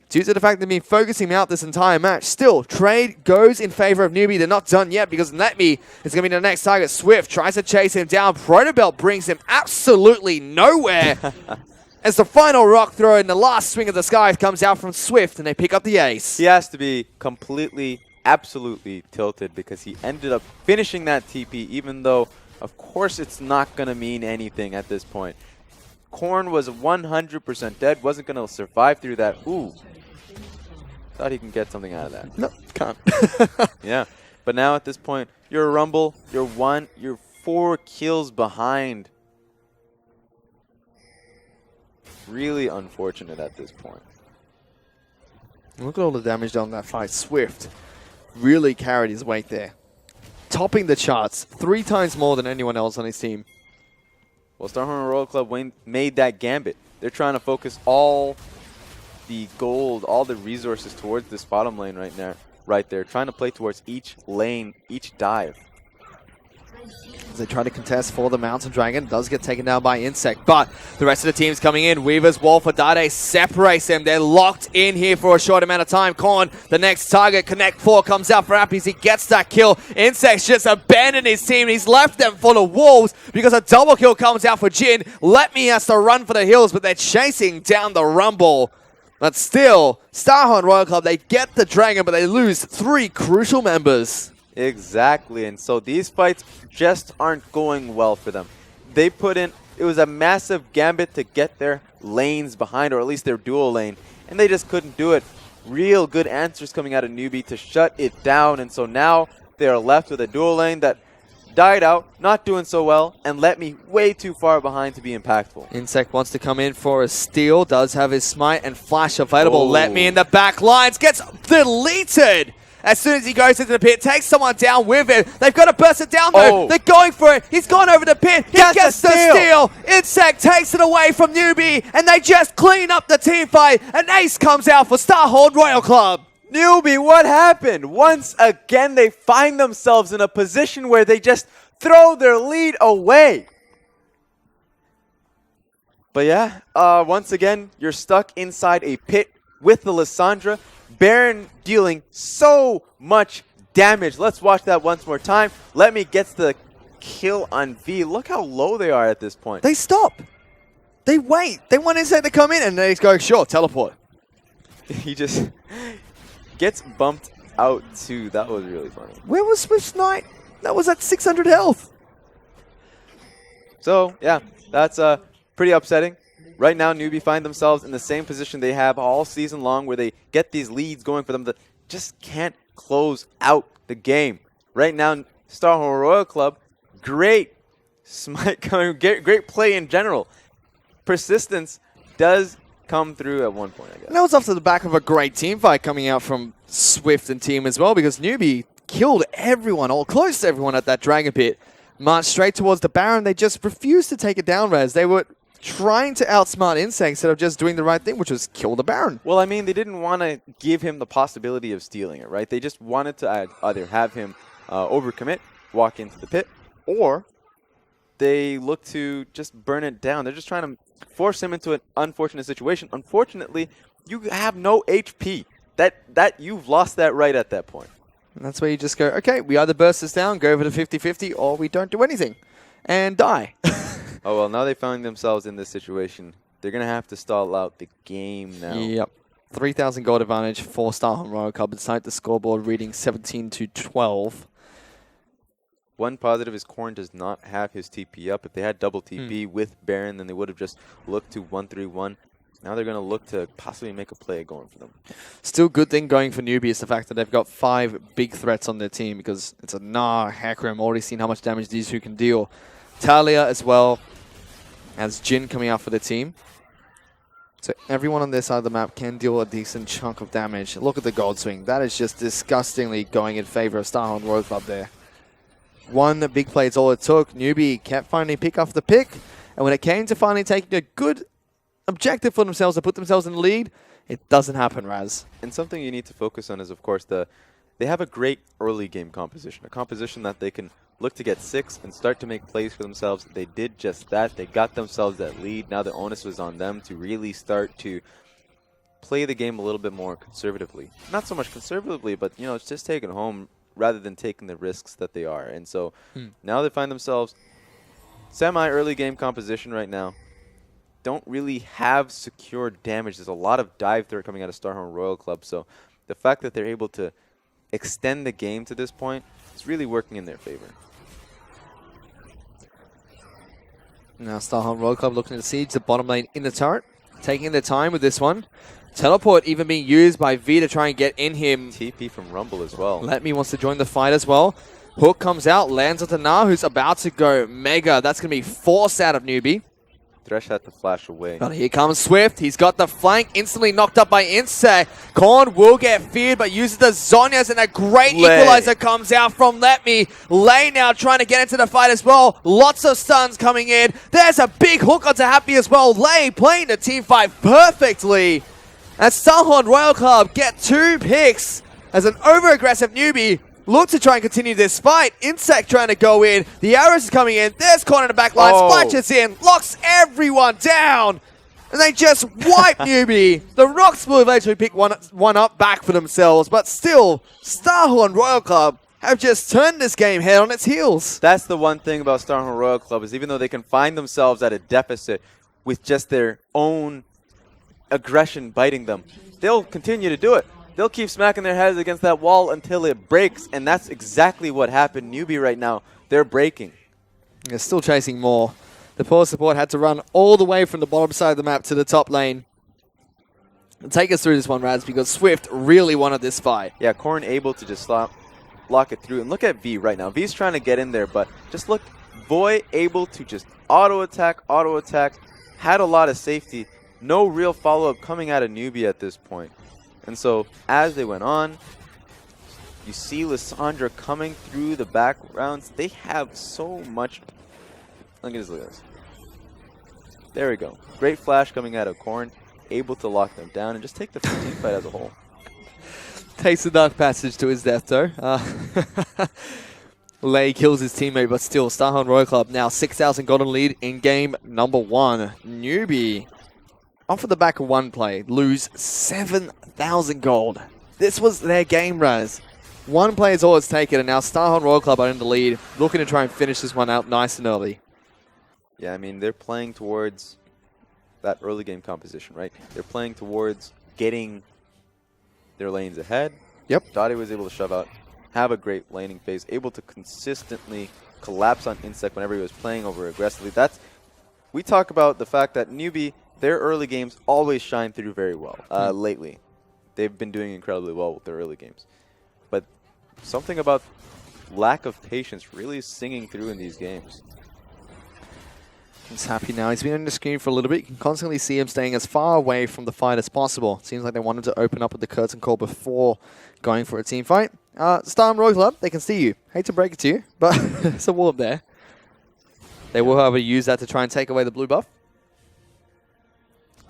Due to the fact they've been focusing him out this entire match. Still, trade goes in favor of Newbee. They're not done yet because Let Me is going to be the next target. Swift tries to chase him down. Protobelt brings him absolutely nowhere. As the final rock throw in the last swing of the sky comes out from Swift and they pick up the ace. He has to be completely, absolutely tilted because he ended up finishing that TP even though, of course, it's not going to mean anything at this point. Korn was 100% dead, wasn't going to survive through that. Ooh. Thought he can get something out of that. No, can't. Yeah. But now at this point, you're a Rumble, you're 4 kills behind. Really unfortunate at this point. Look at all the damage done in that fight. Swift really carried his weight there. Topping the charts 3 times more than anyone else on his team. Well, Starhorn Royal Club made that gambit. They're trying to focus all the gold, all the resources towards this bottom lane right there, trying to play towards each lane, each dive. As they try to contest for the Mountain Dragon, does get taken down by Insect, but the rest of the team's coming in. Weaver's wall for Dade separates them. They're locked in here for a short amount of time. Korn, the next target. Connect 4 comes out for Appies. He gets that kill. Insect's just abandoned his team. He's left them full of wolves because a double kill comes out for Jin. Let Me has to run for the hills, but they're chasing down the Rumble. But still, Starhorn Royal Club, they get the Dragon, but they lose 3 crucial members. Exactly, and so these fights just aren't going well for them. They put in, it was a massive gambit to get their lanes behind, or at least their dual lane, and they just couldn't do it. Real good answers coming out of Newbee to shut it down, and so now they are left with a dual lane that died out, not doing so well, and let me way too far behind to be impactful. Insect wants to come in for a steal, does have his smite and flash available. Oh. Let Me in the back lines, gets deleted as soon as he goes into the pit, takes someone down with it. They've got to burst it down though. Oh. They're going for it. He's gone over the pit. He gets the steal. Insect takes it away from Newbee, and they just clean up the team fight. An ace comes out for Starhorn Royal Club. Newbee, what happened? Once again, they find themselves in a position where they just throw their lead away. But yeah, once again, you're stuck inside a pit with the Lissandra. Baron dealing so much damage. Let's watch that once more time. Let Me gets the kill on V. Look how low they are at this point. They stop. They wait. They want Insect to come in, and they go, sure, teleport. He just gets bumped out too. That was really funny. Where was Swift's Knight? That was at 600 health. So, yeah, that's pretty upsetting. Right now, Newbee find themselves in the same position they have all season long, where they get these leads going for them that just can't close out the game. Right now, Starhorn Royal Club, great smite coming, great play in general. Persistence does come through at one point, I guess. And that was off to the back of a great team fight coming out from Swift and team as well, because Newbee killed everyone, or close to everyone at that Dragon Pit. Marched straight towards the Baron. They just refused to take it down, Raz. They were trying to outsmart Insect instead of just doing the right thing, which was kill the Baron. Well, I mean, they didn't want to give him the possibility of stealing it, right? They just wanted to either have him overcommit, walk into the pit, or they look to just burn it down. They're just trying to force him into an unfortunate situation. Unfortunately, you have no HP. That you've lost that right at that point. And that's where you just go, okay, we either burst this down, go over to 50-50, or we don't do anything and die. Oh, well, now they find themselves in this situation. They're going to have to stall out the game now. Yep. 3,000 gold advantage for Starhorn Royal Club. Inside the scoreboard reading 17-12. One positive is Korn does not have his TP up. If they had double TP with Baron, then they would have just looked to 1-3-1. Now they're going to look to possibly make a play going for them. Still good thing going for Newbee is the fact that they've got 5 big threats on their team, because it's a Hecarim. Already seen how much damage these two can deal. Talia as well as Jin coming out for the team. So everyone on their side of the map can deal a decent chunk of damage. Look at the gold swing. That is just disgustingly going in favor of Starhorn Royal Club there. One big play is all it took. Newbee kept finally pick off the pick. And when it came to finally taking a good objective for themselves to put themselves in the lead, it doesn't happen, Raz. And something you need to focus on is, of course, they have a great early game composition. A composition that they can look to get 6 and start to make plays for themselves. They did just that. They got themselves that lead. Now the onus was on them to really start to play the game a little bit more conservatively. Not so much conservatively, but, you know, it's just taking home rather than taking the risks that they are. And so now they find themselves semi-early game composition right now. Don't really have secure damage. There's a lot of dive threat coming out of Starhorn Royal Club. So the fact that they're able to extend the game to this point is really working in their favor. Now Starhorn Royal Club looking to siege the bottom lane in the turret. Taking their time with this one. Teleport even being used by V to try and get in him. TP from Rumble as well. Let Me wants to join the fight as well. Hook comes out, lands onto Na, who's about to go Mega. That's going to be forced out of Newbee. Thresh had to flash away. But here comes Swift. He's got the flank instantly knocked up by Insect. Korn will get feared, but uses the Zhonya's, and a great equalizer comes out from Let.Me. Lei now trying to get into the fight as well. Lots of stuns coming in. There's a big hook onto Happy as well. Lei playing the team fight perfectly. And Starhorn Royal Club get 2 picks as an over-aggressive Newbee look to try and continue this fight. Insect trying to go in. The arrows is coming in. There's Korn in the back line. Splashes in. Locks everyone down. And they just wipe Newbee. The Rocks will eventually pick one up back for themselves. But still, Starhorn Royal Club have just turned this game head on its heels. That's the one thing about Starhorn Royal Club is even though they can find themselves at a deficit with just their own aggression biting them, they'll continue to do it. They'll keep smacking their heads against that wall until it breaks, and that's exactly what happened. Newbee right now, they're breaking. They're still chasing more. The poor support had to run all the way from the bottom side of the map to the top lane. And take us through this one, Rads, because Swift really wanted this fight. Yeah, Korn able to just lock it through. And look at V right now. V's trying to get in there, but just look. Voy able to just auto-attack, had a lot of safety. No real follow-up coming out of Newbee at this point. And so, as they went on, you see Lissandra coming through the backgrounds. They have so much. Look at this. There we go. Great flash coming out of Korn. Able to lock them down and just take the team fight as a whole. Takes the dark passage to his death, though. Lei kills his teammate, but still, Starhorn Royal Club now 6,000 golden lead in game number 1. Newbee, off of the back of one play, lose 7,000 gold. This was their game, Raz. One play is all it's taken, and now Starhorn Royal Club are in the lead, looking to try and finish this one out nice and early. Yeah, I mean, they're playing towards that early game composition, right? They're playing towards getting their lanes ahead. Yep. Dottie was able to shove out, have a great laning phase, able to consistently collapse on Insect whenever he was playing over aggressively. We talk about the fact that Newbee, their early games always shine through very well. Lately, they've been doing incredibly well with their early games. But something about lack of patience really singing through in these games. He's happy now. He's been on the screen for a little bit. You can constantly see him staying as far away from the fight as possible. Seems like they wanted to open up with the curtain call before going for a team fight. Starhorn Royal Club, they can see you. Hate to break it to you, but there's a wall up there. They will, however, use that to try and take away the blue buff.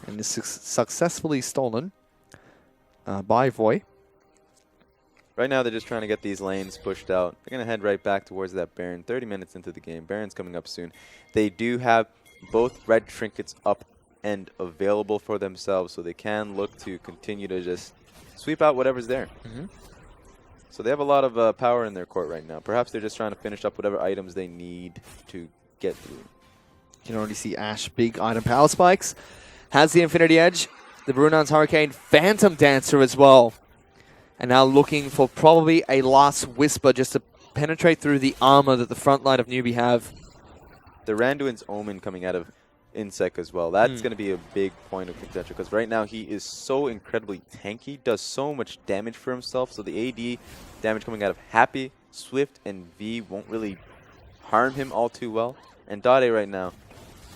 And this is successfully stolen by Voy. Right now, they're just trying to get these lanes pushed out. They're going to head right back towards that Baron. 30 minutes into the game. Baron's coming up soon. They do have both red trinkets up and available for themselves, so they can look to continue to just sweep out whatever's there. So they have a lot of power in their court right now. Perhaps they're just trying to finish up whatever items they need to get through. You can already see Ash, big item power spikes. Has the Infinity Edge. The Brunan's Hurricane, Phantom Dancer as well. And now looking for probably a last whisper just to penetrate through the armor that the front line of Newbee have. The Randuin's Omen coming out of Insect as well. That's going to be a big point of contention because right now he is so incredibly tanky, does so much damage for himself. So the AD damage coming out of Happy, Swift, and V won't really harm him all too well. And Dade right now,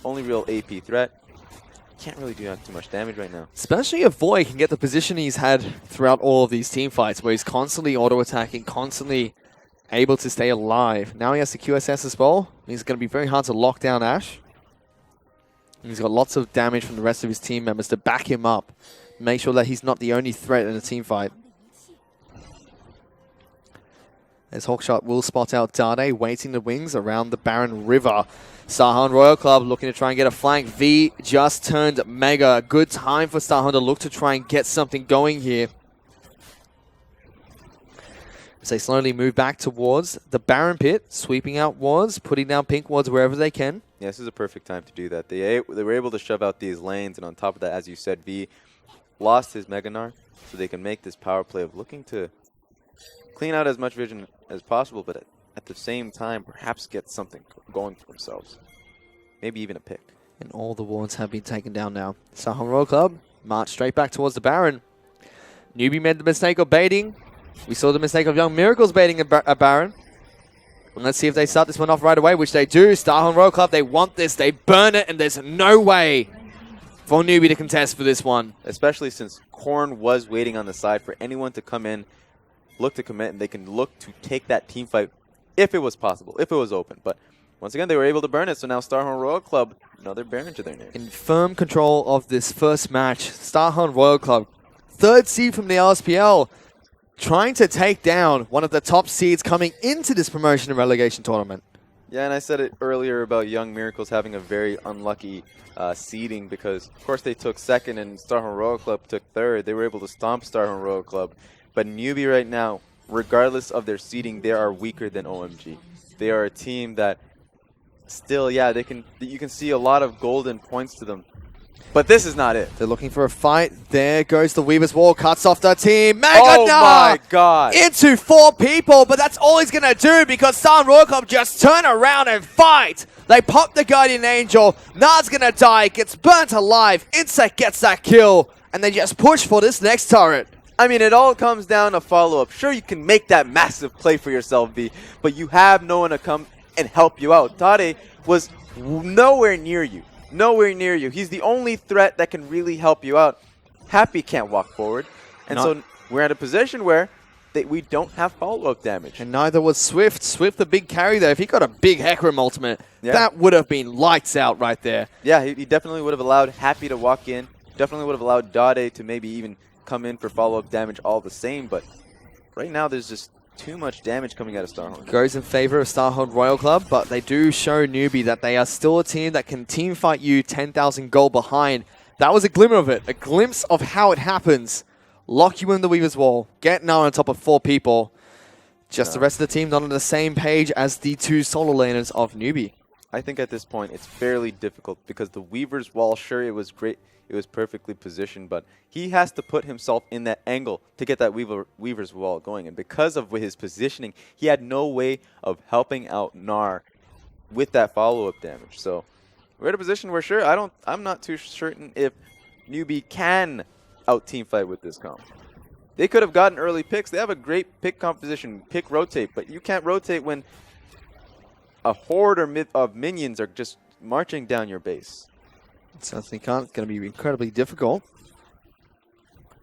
only real AP threat. Can't really do too much damage right now. Especially if Voy can get the position he's had throughout all of these team fights where he's constantly auto-attacking, constantly able to stay alive. Now he has the QSS as well. It's going to be very hard to lock down Ash. And he's got lots of damage from the rest of his team members to back him up. Make sure that he's not the only threat in a team fight. As Hawkshot will spot out Dade, waiting the wings around the Baron River. Starhorn Royal Club looking to try and get a flank. V just turned Mega. Good time for Starhorn to look to try and get something going here. As they slowly move back towards the Baron Pit, sweeping out wards, putting down pink wards wherever they can. Yeah, this is a perfect time to do that. They were able to shove out these lanes, and on top of that, as you said, V lost his Meganar, so they can make this power play of looking to clean out as much vision as possible, but at the same time, perhaps get something going for themselves. Maybe even a pick. And all the wards have been taken down now. Starhorn Royal Club march straight back towards the Baron. Newbee made the mistake of baiting. We saw the mistake of Young Miracles baiting a Baron. And let's see if they start this one off right away, which they do. Starhorn Royal Club, they want this. They burn it, and there's no way for Newbee to contest for this one. Especially since Korn was waiting on the side for anyone to come in, look to commit, and they can look to take that team fight if it was possible, if it was open. But once again, they were able to burn it, so now Starhorn Royal Club, another Baron to their name. In firm control of this first match, Starhorn Royal Club, 3rd seed from the LSPL, trying to take down one of the top seeds coming into this promotion and relegation tournament. Yeah, and I said it earlier about Young Miracles having a very unlucky seeding because, of course, they took 2nd and Starhorn Royal Club took 3rd. They were able to stomp Starhorn Royal Club. But Newbee right now, regardless of their seeding, they are weaker than OMG. They are a team that still, yeah, you can see a lot of golden points to them. But this is not it. They're looking for a fight. There goes the Weaver's Wall. Cuts off the team. Mega Oh my god. into 4 people, but that's all he's going to do because Starhorn Royal Club just turn around and fight. They pop the Guardian Angel. Nard's going to die. Gets burnt alive. Insect gets that kill. And they just push for this next turret. I mean, it all comes down to follow-up. Sure, you can make that massive play for yourself, V, but you have no one to come and help you out. Dade was nowhere near you. Nowhere near you. He's the only threat that can really help you out. Happy can't walk forward. And so we're at a position where we don't have follow-up damage. And neither was Swift. Swift, the big carry there. If he got a big Hecarim ultimate, that would have been lights out right there. Yeah, he definitely would have allowed Happy to walk in. Definitely would have allowed Dade to maybe even come in for follow-up damage all the same. But right now there's just too much damage coming out of Starhorn. Goes in favor of Starhorn Royal Club, but they do show Newbee that they are still a team that can team fight you 10,000 gold behind. That was a glimmer of it, a glimpse of how it happens. Lock you in the Weaver's Wall, get now on top of 4 people. Just the rest of the team not on the same page as the 2 solo laners of Newbee. I think at this point it's fairly difficult because the Weaver's Wall, sure, it was great. It was perfectly positioned, but he has to put himself in that angle to get that Weaver's Wall going. And because of his positioning, he had no way of helping out Gnar with that follow-up damage. So we're at a position where, sure, I'm not too certain if Newbee can out-team fight with this comp. They could have gotten early picks. They have a great pick composition, pick rotate, but you can't rotate when a horde of minions are just marching down your base. Certainly can't. It's going to be incredibly difficult.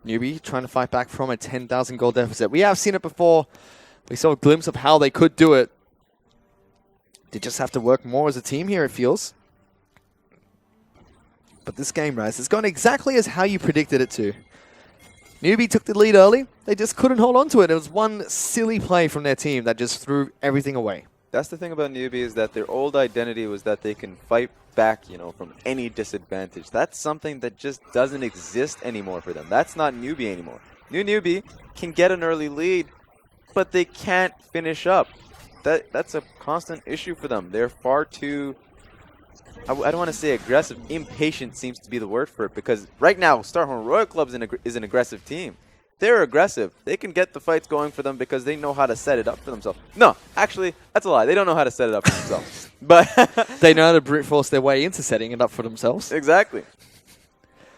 Newbee trying to fight back from a 10,000 gold deficit. We have seen it before. We saw a glimpse of how they could do it. They just have to work more as a team here, it feels. But this game, Raz, has gone exactly as how you predicted it to. Newbee took the lead early. They just couldn't hold on to it. It was one silly play from their team that just threw everything away. That's the thing about Newbee is that their old identity was that they can fight back, you know, from any disadvantage. That's something that just doesn't exist anymore for them. That's not Newbee anymore. New Newbee can get an early lead, but they can't finish up. That's a constant issue for them. They're far too, I don't want to say aggressive. Impatient seems to be the word for it because right now Starhorn Royal Club is an aggressive team. They're aggressive. They can get the fights going for them because they know how to set it up for themselves. No, actually, that's a lie. They don't know how to set it up for themselves. But they know how to brute force their way into setting it up for themselves. Exactly.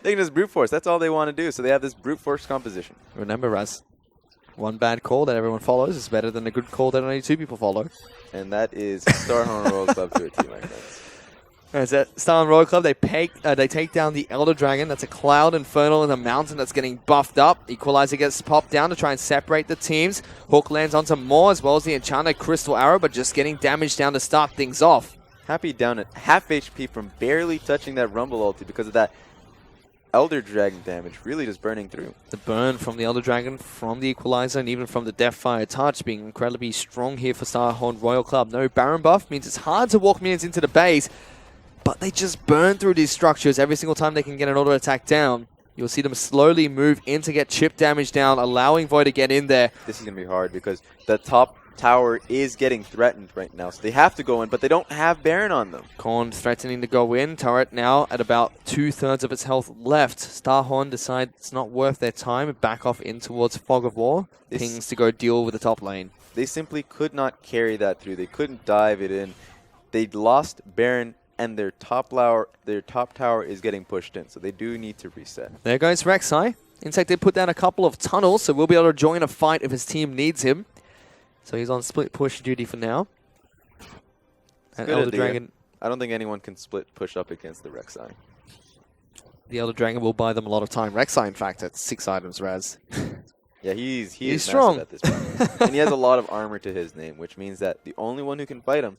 They can just brute force. That's all they want to do. So they have this brute force composition. Remember, Raz, one bad call that everyone follows is better than a good call that only 2 people follow. And that is Starhorn Royal Club to a team like that. As at Starhorn Royal Club, they take down the Elder Dragon. That's a Cloud Infernal in the mountain that's getting buffed up. Equalizer gets popped down to try and separate the teams. Hook lands onto Moore as well as the Enchanted Crystal Arrow, but just getting damage down to start things off. Happy down at half HP from barely touching that Rumble ulti because of that Elder Dragon damage really just burning through. The burn from the Elder Dragon, from the Equalizer, and even from the Deathfire Touch being incredibly strong here for Starhorn Royal Club. No Baron buff means it's hard to walk minions into the base. But they just burn through these structures every single time they can get an auto attack down. You'll see them slowly move in to get chip damage down, allowing Void to get in there. This is going to be hard because the top tower is getting threatened right now. So they have to go in, but they don't have Baron on them. Korn threatening to go in. Turret now at about 2/3 of its health left. Starhorn decide it's not worth their time and back off in towards Fog of War. Pings to go deal with the top lane. They simply could not carry that through. They couldn't dive it in. They lost Baron and their top tower is getting pushed in, so they do need to reset. There goes Rek'Sai. Insect did put down a couple of tunnels, so we'll be able to join a fight if his team needs him. So he's on split push duty for now. And Good Elder idea. Dragon. I don't think anyone can split push up against the Rek'Sai. The Elder Dragon will buy them a lot of time. Rek'Sai, in fact, at 6 items, Raz. Yeah, he's strong massive at this point. And he has a lot of armor to his name, which means that the only one who can fight him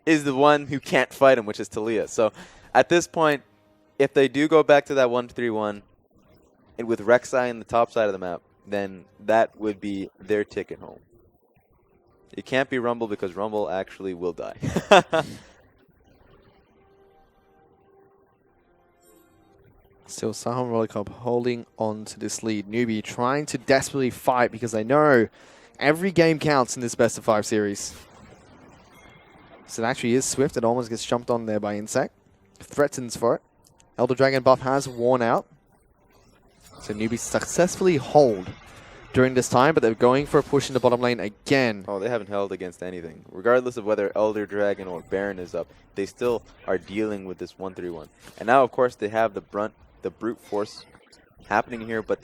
is the one who can't fight him, which is Talia. So at this point, if they do go back to that 1-3-1 and with Rek'Sai in the top side of the map, then that would be their ticket home. It can't be Rumble because Rumble actually will die. Still, Saham Roller Cup holding on to this lead. Newbee trying to desperately fight because they know every game counts in this best-of-5 series. So it actually is Swift. It almost gets jumped on there by Insect. Threatens for it. Elder Dragon buff has worn out. So Newbee successfully hold during this time, but they're going for a push in the bottom lane again. Oh, they haven't held against anything. Regardless of whether Elder Dragon or Baron is up, they still are dealing with this 1-3-1. And now, of course, they have the brute force happening here, but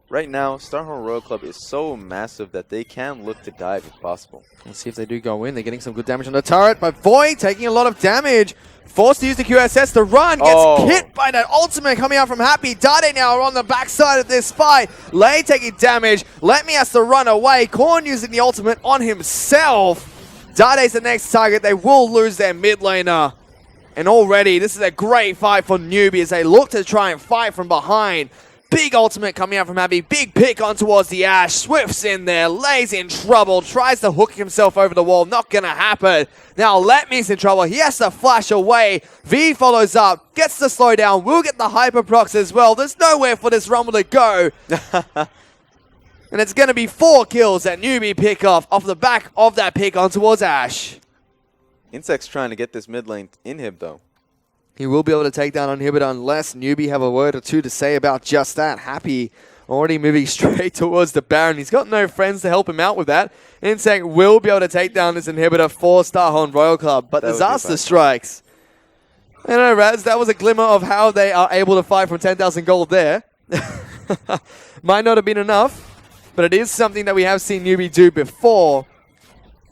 right now, Starhorn Royal Club is so massive that they can look to dive if possible. Let's see if they do go in. They're getting some good damage on the turret, but Void taking a lot of damage. Forced to use the QSS to run. Gets hit by that ultimate coming out from Happy. Dade now are on the backside of this fight. Lei taking damage. Let Me has to run away. Korn using the ultimate on himself. Dade's the next target. They will lose their mid laner. And already, this is a great fight for Newbee as they look to try and fight from behind. Big ultimate coming out from Happy. Big pick on towards the Ashe. Swift's in there. Lei's in trouble. Tries to hook himself over the wall. Not going to happen. Now Let Me's in trouble. He has to flash away. V follows up. Gets the slow down. Will get the hyper procs as well. There's nowhere for this Rumble to go. And it's going to be 4 kills that Newbee pick off the back of that pick on towards Ashe. Insect's trying to get this mid lane inhib though. He will be able to take down Inhibitor unless Newbee have a word or two to say about just that. Happy already moving straight towards the Baron. He's got no friends to help him out with that. Insect will be able to take down this Inhibitor for Starhorn Royal Club, but disaster strikes. I know, Raz, that was a glimmer of how they are able to fight from 10,000 gold there. Might not have been enough, but it is something that we have seen Newbee do before.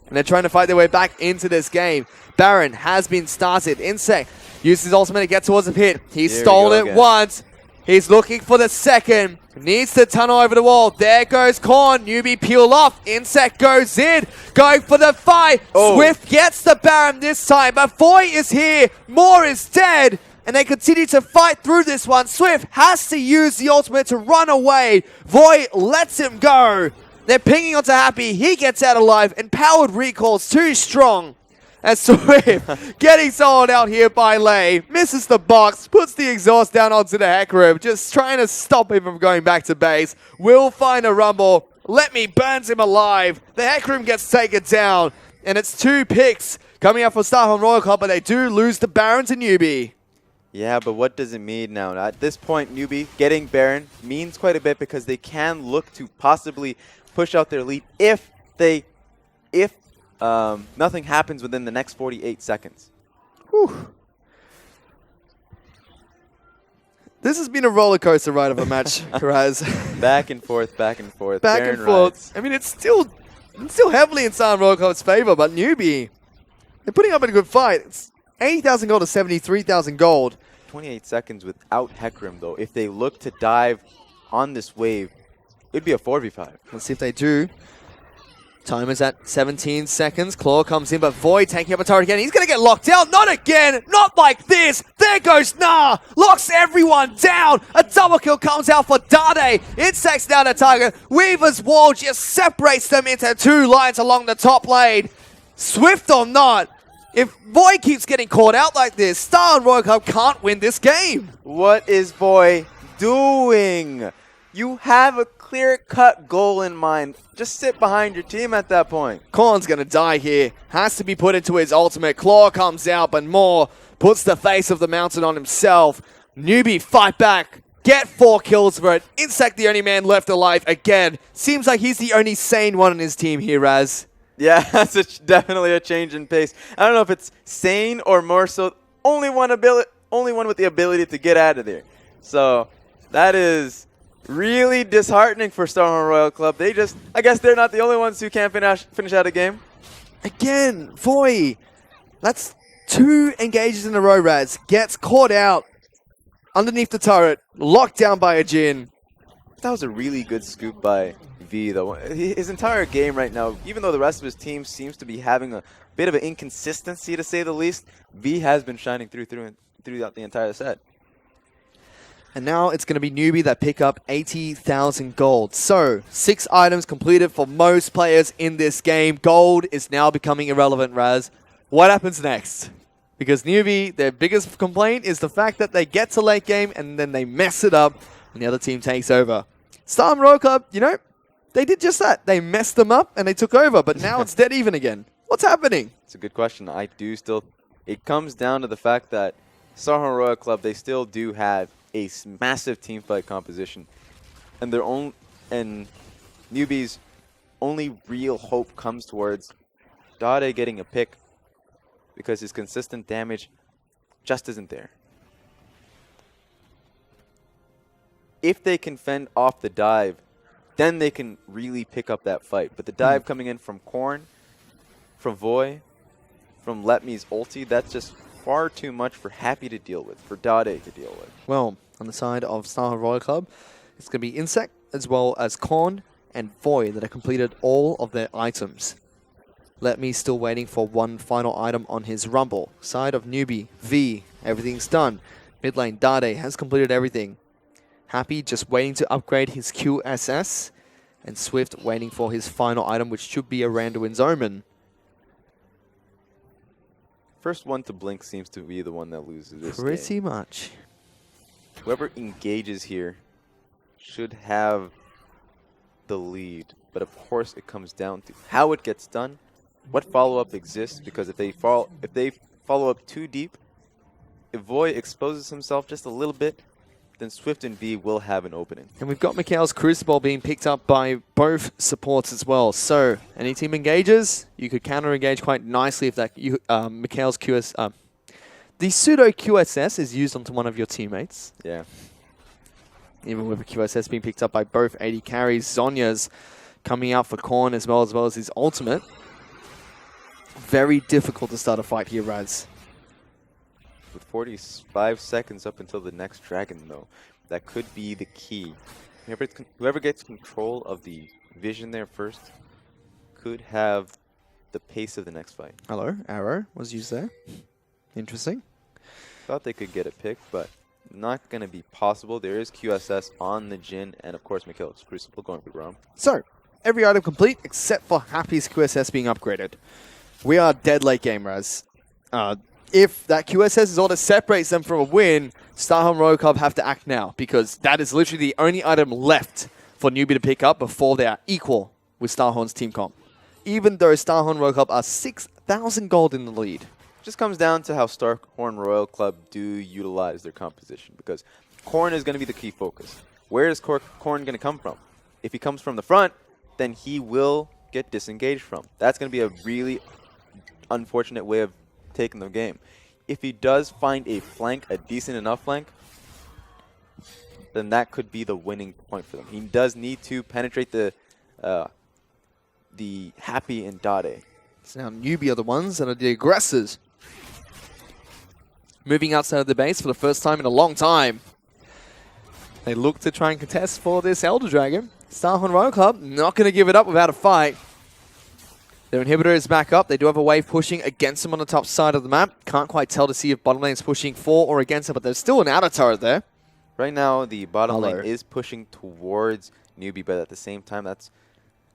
And they're trying to fight their way back into this game. Baron has been started. Insect uses his ultimate to get towards the pit. He stole it once. He's looking for the second. Needs to tunnel over the wall. There goes Korn. Newbee peel off. Insect goes in. Going for the fight. Swift gets the Baron this time. But Void is here. Moore is dead. And they continue to fight through this one. Swift has to use the ultimate to run away. Void lets him go. They're pinging onto Happy. He gets out alive. And powered recall's too strong. As Swift getting sold out here by Lei. Misses the box. Puts the exhaust down onto the Hecarim. Just trying to stop him from going back to base. Will find a Rumble. Let Me burns him alive. The Hecarim gets taken down. And it's 2 picks coming up for Starhorn Royal Club. But they do lose the Baron to Newbee. Yeah, but what does it mean now? At this point, Newbee getting Baron means quite a bit because they can look to possibly push out their lead if nothing happens within the next 48 seconds. Whew. This has been a roller coaster ride of a match, Raz. Back and forth, back and forth. Back Baron and forth. rides. I mean, it's still heavily in Starhorn Royal Club's favor, but Newbee, they're putting up a good fight. It's 80,000 gold to 73,000 gold. 28 seconds without Hecarim, though. If they look to dive on this wave, it'd be a 4v5. Let's see if they do. Time is at 17 seconds. Claw comes in, but Void taking up a turret again. He's going to get locked out. Not again. Not like this. There goes Nah. Locks everyone down. A double kill comes out for Dade. Insect's down the target. Weaver's wall just separates them into 2 lines along the top lane. Swift or not, if Void keeps getting caught out like this, Starhorn Royal Club can't win this game. What is Void doing? You have a clear-cut goal in mind. Just sit behind your team at that point. Korn's going to die here. Has to be put into his ultimate. Claw comes out, but Moore puts the face of the mountain on himself. Newbee fight back. Get 4 kills for it. Insect the only man left alive again. Seems like he's the only sane one on his team here, Raz. Yeah, that's definitely a change in pace. I don't know if it's sane or more so only one with the ability to get out of there. So that is really disheartening for Starhorn Royal Club. I guess they're not the only ones who can't finish out a game. Again, Void. That's 2 engages in a row, Raz. Gets caught out underneath the turret, locked down by a Jin. That was a really good scoop by V, though. His entire game right now, even though the rest of his team seems to be having a bit of an inconsistency, to say the least, V has been shining throughout the entire set. And now it's going to be Newbee that pick up 80,000 gold. So, 6 items completed for most players in this game. Gold is now becoming irrelevant, Raz. What happens next? Because Newbee, their biggest complaint is the fact that they get to late game and then they mess it up and the other team takes over. Star Royal Club, you know, they did just that. They messed them up and they took over, but now it's dead even again. What's happening? It's a good question. It comes down to the fact that Star Royal Club, they still do have a massive team fight composition, and Newbee's only real hope comes towards Dade getting a pick because his consistent damage just isn't there. If they can fend off the dive, then they can really pick up that fight. But the dive coming in from Korn, from Voy, from Letme's ulti, that's just far too much for Happy to deal with, for Dade to deal with. Well, on the side of Star Royal Club, it's going to be Insect as well as Korn and Voy that have completed all of their items. Letme still waiting for one final item on his Rumble. Side of Newbee, V, everything's done. Mid lane, Dade has completed everything. Happy just waiting to upgrade his QSS. And Swift waiting for his final item, which should be a Randuin's Omen. First one to blink seems to be the one that loses this Pretty game. much. Whoever engages here should have the lead. But of course it comes down to how it gets done, what follow-up exists, because if they follow up too deep, if Voy exposes himself just a little bit, then Swift and V will have an opening. And we've got Mikhail's Crucible being picked up by both supports as well. So, any team engages, you could counter-engage quite nicely if that Mikhail's QS... the pseudo QSS is used onto one of your teammates. Yeah. Even with a QSS being picked up by both 80 carries. Zonya's coming out for Korn as well as his ultimate. Very difficult to start a fight here, Raz. With 45 seconds up until the next dragon, though, that could be the key. Whoever gets control of the vision there first could have the pace of the next fight. Hello, arrow was used there. Interesting. Thought they could get a pick, but not going to be possible. There is QSS on the Jin, and of course Mikhail's Crucible going for Grom. So, every item complete except for Happy's QSS being upgraded. We are dead late game, Raz. If that QSS is all that separates them from a win, Starhorn Royal Club have to act now, because that is literally the only item left for Newbee to pick up before they are equal with Starhorn's team comp. Even though Starhorn Royal Club are 6,000 gold in the lead. Just comes down to how Starhorn Royal Club do utilize their composition, because Korn is going to be the key focus. Where is Korn going to come from? If he comes from the front, then he will get disengaged from. That's going to be a really unfortunate way of taking the game. If he does find a flank, a decent enough flank, then that could be the winning point for them. He does need to penetrate the Happy and Dade. So now Newbee are the ones that are the aggressors. Moving outside of the base for the first time in a long time. They look to try and contest for this Elder Dragon. Starhorn Royal Club not going to give it up without a fight. Their inhibitor is back up. They do have a wave pushing against them on the top side of the map. Can't quite tell to see if bottom lane is pushing for or against it, but there's still an outer turret there. Right now, the bottom lane is pushing towards Newbee, but at the same time, it's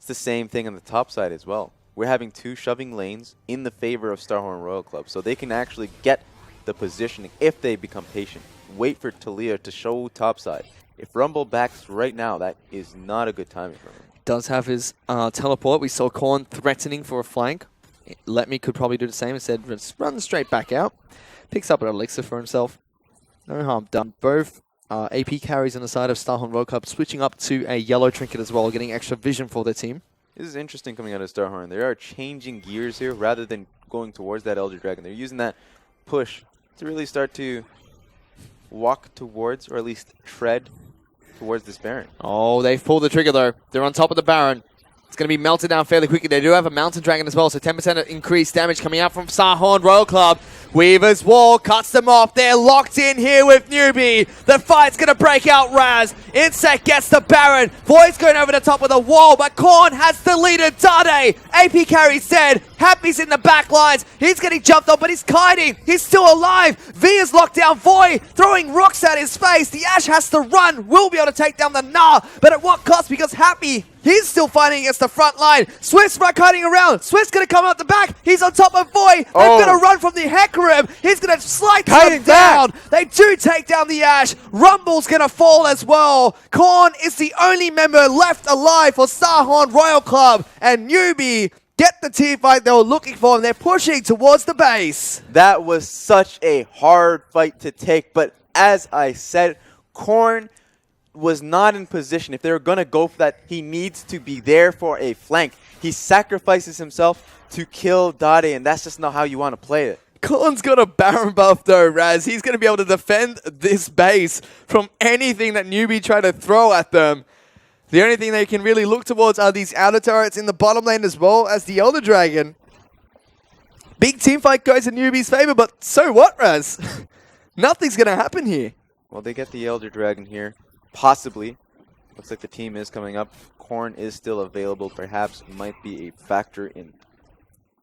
the same thing on the top side as well. We're having 2 shoving lanes in the favor of Starhorn Royal Club, so they can actually get the positioning if they become patient. Wait for Talia to show topside. If Rumble backs right now, that is not a good timing for him. Does have his teleport. We saw Korn threatening for a flank. Letme could probably do the same. Instead, just run straight back out. Picks up an elixir for himself. No harm done. Both AP carries on the side of Starhorn Royal Club switching up to a yellow trinket as well, getting extra vision for their team. This is interesting coming out of Starhorn. They are changing gears here rather than going towards that Elder Dragon. They're using that push to really start to walk towards, or at least tread towards this Baron. Oh, they've pulled the trigger though. They're on top of the Baron. It's going to be melted down fairly quickly. They do have a Mountain Dragon as well, so 10% increased damage coming out from Starhorn Royal Club. Weaver's Wall cuts them off. They're locked in here with Newbee. The fight's going to break out, Raz. Insect gets the Baron. Void's going over the top with a wall, but Korn has the leader, Dade. AP carry's dead. Happy's in the back lines. He's getting jumped on, but he's kiting. He's still alive. V is locked down. Void throwing rocks at his face. The Ash has to run. Will be able to take down the Gnar, but at what cost? Because Happy, he's still fighting against the front line. Swift's kiting around. Swift's going to come out the back. He's on top of Void. They're going to run from the Hecarim. He's going to slide him down. They do take down the Ash. Rumble's going to fall as well. Korn is the only member left alive for Starhorn Royal Club. And Newbee get the team fight they were looking for, and they're pushing towards the base. That was such a hard fight to take, but as I said, Korn was not in position. If they were going to go for that, he needs to be there for a flank. He sacrifices himself to kill Dade, and that's just not how you want to play it. Korn's got a Baron buff though, Raz. He's going to be able to defend this base from anything that Newbee try to throw at them. The only thing they can really look towards are these outer turrets in the bottom lane as well as the Elder Dragon. Big team fight goes in Newbee's favor, but so what, Raz? Nothing's going to happen here. Well, they get the Elder Dragon here. Possibly. Looks like the team is coming up. Korn is still available. Perhaps might be a factor in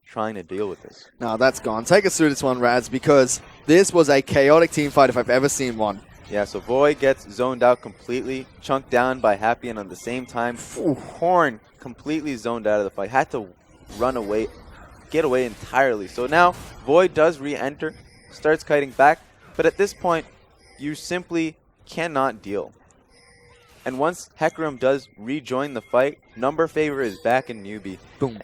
trying to deal with this. No, that's gone. Take us through this one, Raz, because this was a chaotic team fight if I've ever seen one. Yeah, so Void gets zoned out completely, chunked down by Happy, and at the same time, Korn completely zoned out of the fight. Had to run away, get away entirely. So now, Void does re-enter, starts kiting back, but at this point, you simply cannot deal. And once Hecarim does rejoin the fight, number favor is back in Newbee. Boom.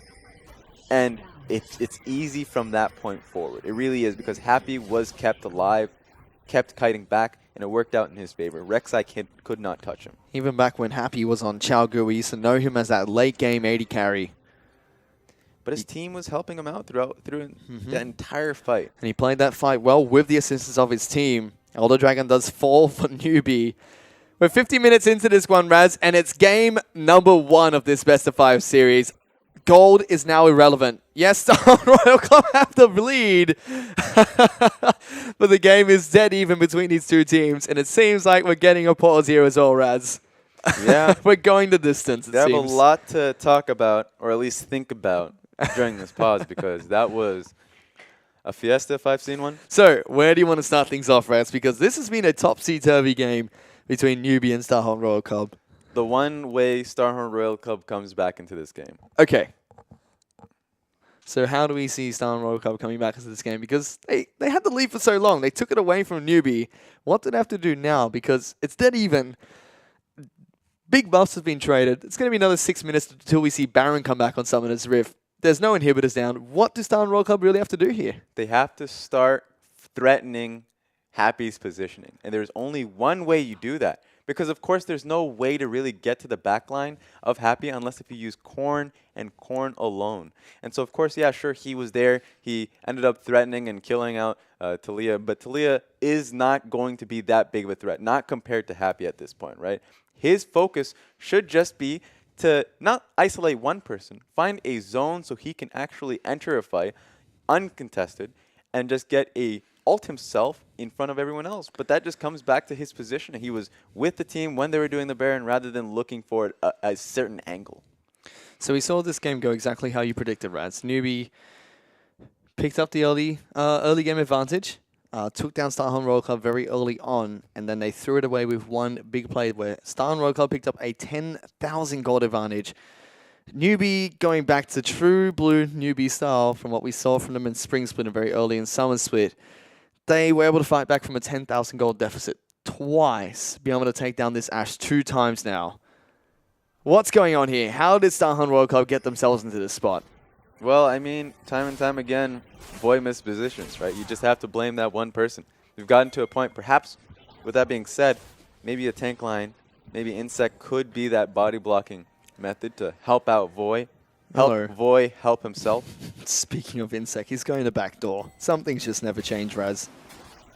And it's easy from that point forward. It really is, because Happy was kept alive, kept kiting back, and it worked out in his favor. Rek'Sai could not touch him. Even back when Happy was on Chalgu, we used to know him as that late game 80 carry. But his team was helping him out through the entire fight. And he played that fight well with the assistance of his team. Elder Dragon does fall for Newbee. We're 50 minutes into this one, Raz, and it's game number 1 of this best of 5 series. Gold is now irrelevant. Yes, the Royal Club have the lead, but the game is dead even between these two teams, and it seems like we're getting a pause here as well, Raz. Yeah. We're going the distance, it seems. They have a lot to talk about, or at least think about, during this pause, because that was a fiesta if I've seen one. So, where do you want to start things off, Raz? Because this has been a topsy-turvy game between Newbee and Starhorn Royal Club. The one way Starhorn Royal Club comes back into this game. Okay. So how do we see Starhorn Royal Club coming back into this game? Because they had the lead for so long. They took it away from Newbee. What do they have to do now? Because it's dead even. Big buffs have been traded. It's going to be another 6 minutes until we see Baron come back on Summoner's Rift. There's no inhibitors down. What does Starhorn Royal Club really have to do here? They have to start threatening Happy's positioning. And there's only one way you do that. Because, of course, there's no way to really get to the backline of Happy unless if you use Korn and Korn alone. And so, of course, yeah, sure, he was there. He ended up threatening and killing out Taliyah. But Taliyah is not going to be that big of a threat, not compared to Happy at this point, right? His focus should just be to not isolate one person, find a zone so he can actually enter a fight uncontested and just get a ult himself in front of everyone else. But that just comes back to his position. He was with the team when they were doing the Baron rather than looking for a certain angle. So we saw this game go exactly how you predicted, Raz. Newbee picked up the early game advantage, took down Starhorn Royal Club very early on, and then they threw it away with one big play where Starhorn Royal Club picked up a 10,000 gold advantage. Newbee going back to true blue Newbee style from what we saw from them in Spring Split and very early in Summer Split. They were able to fight back from a 10,000 gold deficit twice, be able to take down this Ashe 2 times now. What's going on here? How did Starhorn Royal Club get themselves into this spot? Well, I mean, time and time again, Void missed positions, right? You just have to blame that one person. We've gotten to a point, perhaps, with that being said, maybe a tank line, maybe Insect could be that body blocking method to help out Void. Help Void help himself. Speaking of Insect, he's going to back door. Some things just never change, Raz.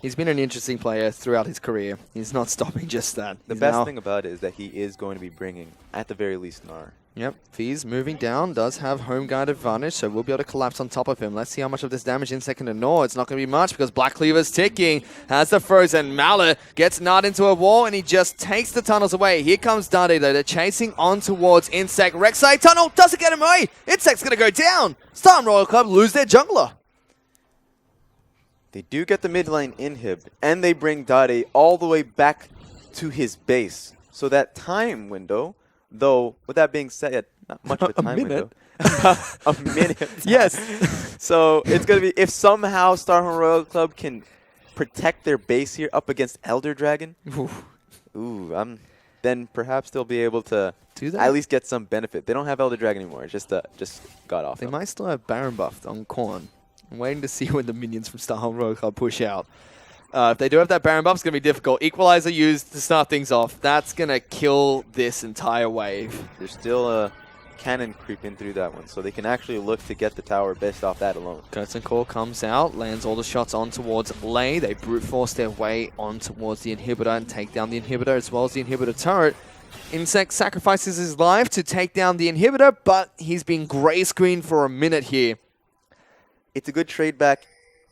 He's been an interesting player throughout his career. He's not stopping just that. The best thing about it is that he is going to be bringing, at the very least, Gnar. Yep, V's moving down, does have home guard advantage, so we'll be able to collapse on top of him. Let's see how much of this damage Insect can ignore. It's not going to be much because Black Cleaver's ticking. Has the frozen. Mallet gets Nut into a wall and he just takes the tunnels away. Here comes Dade though. They're chasing on towards Insect. Rek'Sai tunnel doesn't get him away. Insect's going to go down. Star Royal Club lose their jungler. They do get the mid lane inhib, and they bring Dade all the way back to his base. So that time window, though, with that being said, not much of a time window. A minute. Yes. So it's going to be, if somehow Starhorn Royal Club can protect their base here up against Elder Dragon, then perhaps they'll be able to at least get some benefit. They don't have Elder Dragon anymore. It's just got off. They might still have Baron buffed on Korn. I'm waiting to see when the minions from Starhorn Royal Club push out. If they do have that Baron buff, it's going to be difficult. Equalizer used to start things off. That's going to kill this entire wave. There's still a cannon creeping through that one, so they can actually look to get the tower based off that alone. Curtain Core comes out, lands all the shots on towards Lei. They brute force their way on towards the inhibitor and take down the inhibitor as well as the inhibitor turret. Insect sacrifices his life to take down the inhibitor, but he's been gray screened for a minute here. It's a good trade back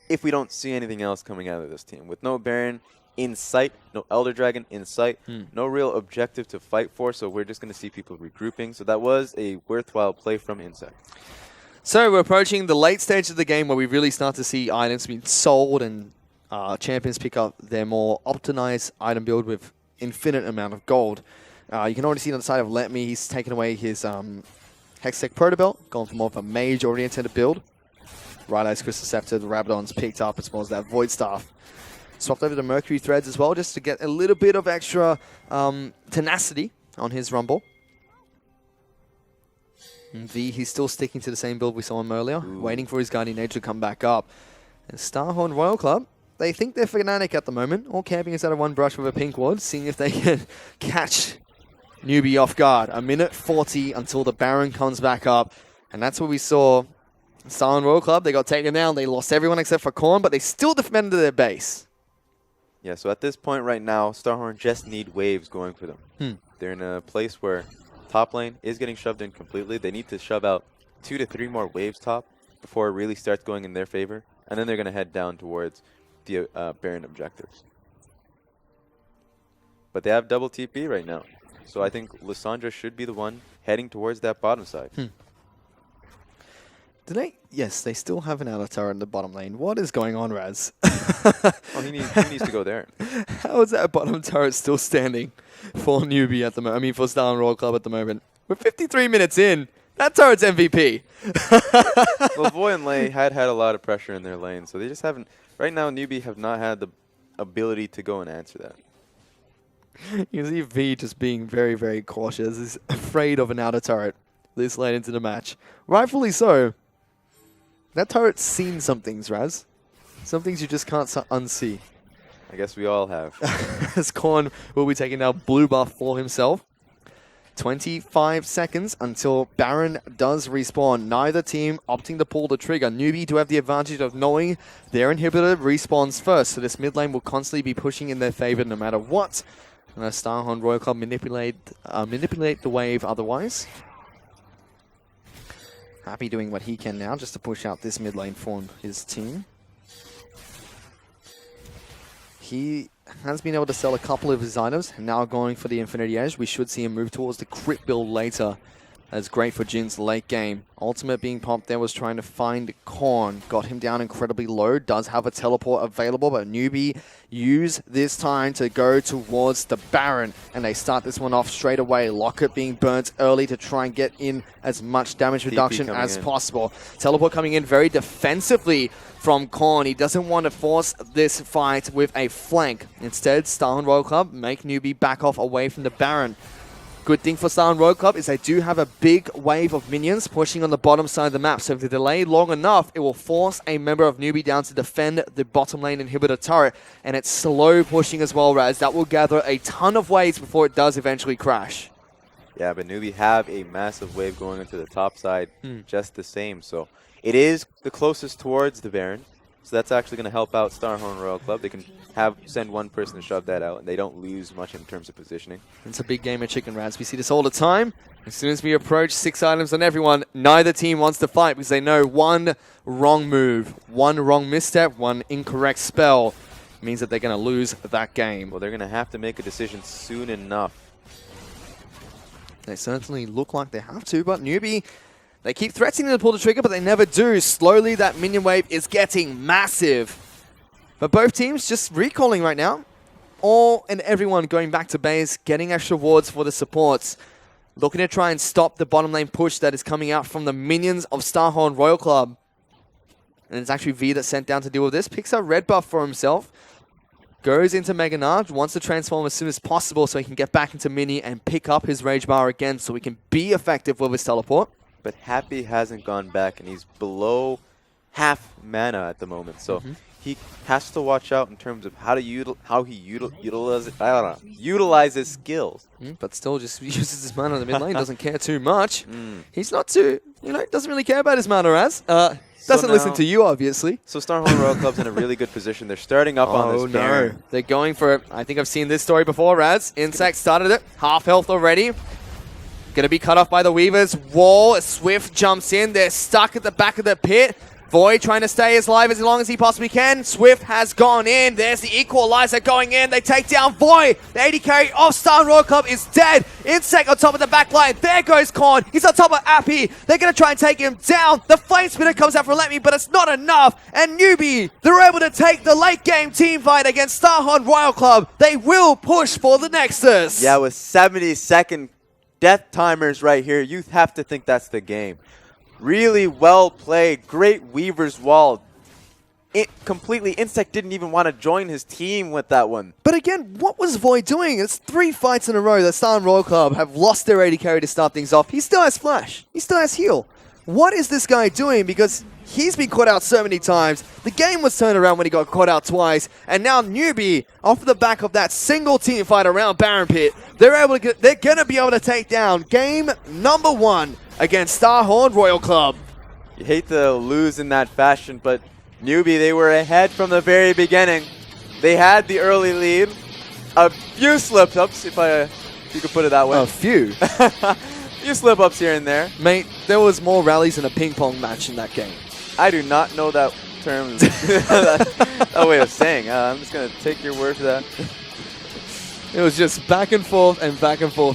if we don't see anything else coming out of this team. With no Baron in sight, no Elder Dragon in sight, no real objective to fight for, so we're just going to see people regrouping. So that was a worthwhile play from Insect. So we're approaching the late stage of the game where we really start to see items being sold and champions pick up their more optimized item build with infinite amount of gold. You can already see on the side of Let Me, he's taken away his Hextech Protobelt, gone for more of a mage-oriented build. Right Eyes Crystal Scepter, the Rabadon's picked up as well as that Void Staff. Swapped over to Mercury Threads as well, just to get a little bit of extra tenacity on his Rumble. And V, he's still sticking to the same build we saw him earlier, waiting for his Guardian Nature to come back up. And Starhorn Royal Club, they think they're Fnatic at the moment. All camping is out of one brush with a pink ward, seeing if they can catch Newbee off guard. A minute 40 until the Baron comes back up. And that's what we saw. Starhorn Royal Club, they got taken down. They lost everyone except for Korn, but they still defended their base. Yeah, so at this point right now, Starhorn just need waves going for them. They're in a place where top lane is getting shoved in completely. They need to shove out 2 to 3 more waves top before it really starts going in their favor. And then they're going to head down towards the Baron objectives. But they have double TP right now. So I think Lissandra should be the one heading towards that bottom side. Do they? Yes, they still have an Alatar in the bottom lane. What is going on, Raz? Oh, he needs to go there. How is that bottom turret still standing for Newbee at the moment? I mean, for Starhorn Royal Club at the moment. We're 53 minutes in. That turret's MVP. Well, Voy and Lei had a lot of pressure in their lane, so they just haven't. Right now, Newbee have not had the ability to go and answer that. You can see V just being very, very cautious. He's afraid of an outer turret this late into the match. Rightfully so. That turret's seen some things, Raz. Some things you just can't unsee. I guess we all have. As Korn will be taking now blue buff for himself. 25 seconds until Baron does respawn. Neither team opting to pull the trigger. Newbee do have the advantage of knowing their inhibitor respawns first, so this mid lane will constantly be pushing in their favor no matter what. And Starhorn Royal Club manipulate the wave otherwise. Happy doing what he can now just to push out this mid lane for his team. He has been able to sell a couple of his items, and now going for the Infinity Edge. We should see him move towards the crit build later. That's great for Jin's late game. Ultimate being popped there was trying to find Korn. Got him down incredibly low. Does have a teleport available, but Newbee use this time to go towards the Baron. And they start this one off straight away. Locket being burnt early to try and get in as much damage reduction as possible. Teleport coming in very defensively from Korn. He doesn't want to force this fight with a flank. Instead, Starhorn Royal Club make Newbee back off away from the Baron. Good thing for Starhorn Royal Club is they do have a big wave of minions pushing on the bottom side of the map. So if they delay long enough, it will force a member of Newbee down to defend the bottom lane inhibitor turret. And it's slow pushing as well, Raz. That will gather a ton of waves before it does eventually crash. Yeah, but Newbee have a massive wave going into the top side just the same. So it is the closest towards the Baron. So that's actually going to help out Starhorn Royal Club. They can send one person to shove that out, and they don't lose much in terms of positioning. It's a big game of chicken, Raz. We see this all the time. As soon as we approach 6 items on everyone, neither team wants to fight because they know one wrong move, one wrong misstep, one incorrect spell means that they're going to lose that game. Well, they're going to have to make a decision soon enough. They certainly look like they have to, but Newbee, they keep threatening to pull the trigger, but they never do. Slowly, that minion wave is getting massive. But both teams just recalling right now. All and everyone going back to base, getting extra wards for the supports. Looking to try and stop the bottom lane push that is coming out from the minions of Starhorn Royal Club. And it's actually V that's sent down to deal with this. Picks up red buff for himself. Goes into Mega Narge, wants to transform as soon as possible so he can get back into Mini and pick up his Rage Bar again so he can be effective with his teleport. But Happy hasn't gone back, and he's below half mana at the moment. So he has to watch out in terms of how he utilizes skills. But still just uses his mana in the mid lane, doesn't care too much. He's not too, doesn't really care about his mana as. Doesn't listen to you, obviously. So Starhorn Royal Club's in a really good position. They're starting up on this Baron. No. They're going for it. I think I've seen this story before, Raz. Insect started it. Half health already. Going to be cut off by the Weavers. Wall. Swift jumps in. They're stuck at the back of the pit. Void trying to stay as alive as long as he possibly can. Swift has gone in. There's the Equalizer going in. They take down Void. The AD carry of Starhorn Royal Club is dead. Insect on top of the back line. There goes Korn. He's on top of Appy. They're going to try and take him down. The Flame Spitter comes out from Let Me, but it's not enough. And Newbee, they're able to take the late game team fight against Starhorn Royal Club. They will push for the Nexus. Yeah, with 70-second death timers right here, you have to think that's the game. Really well played. Great Weaver's Wall. Completely, Insect didn't even want to join his team with that one. But again, what was Void doing? It's 3 fights in a row that Starhorn Royal Club have lost their AD carry to start things off. He still has Flash. He still has Heal. What is this guy doing? Because he's been caught out so many times. The game was turned around when he got caught out twice. And now Newbee, off the back of that single team fight around Baron Pit, they're going to be able to take down game number 1 against Starhorn Royal Club. You hate to lose in that fashion, but Newbee, they were ahead from the very beginning. They had the early lead. A few slip-ups, if you could put it that way. A few. Few slip-ups here and there. Mate, there was more rallies than a ping-pong match in that game. I do not know that term, that way of saying. I'm just going to take your word for that. It was just back and forth,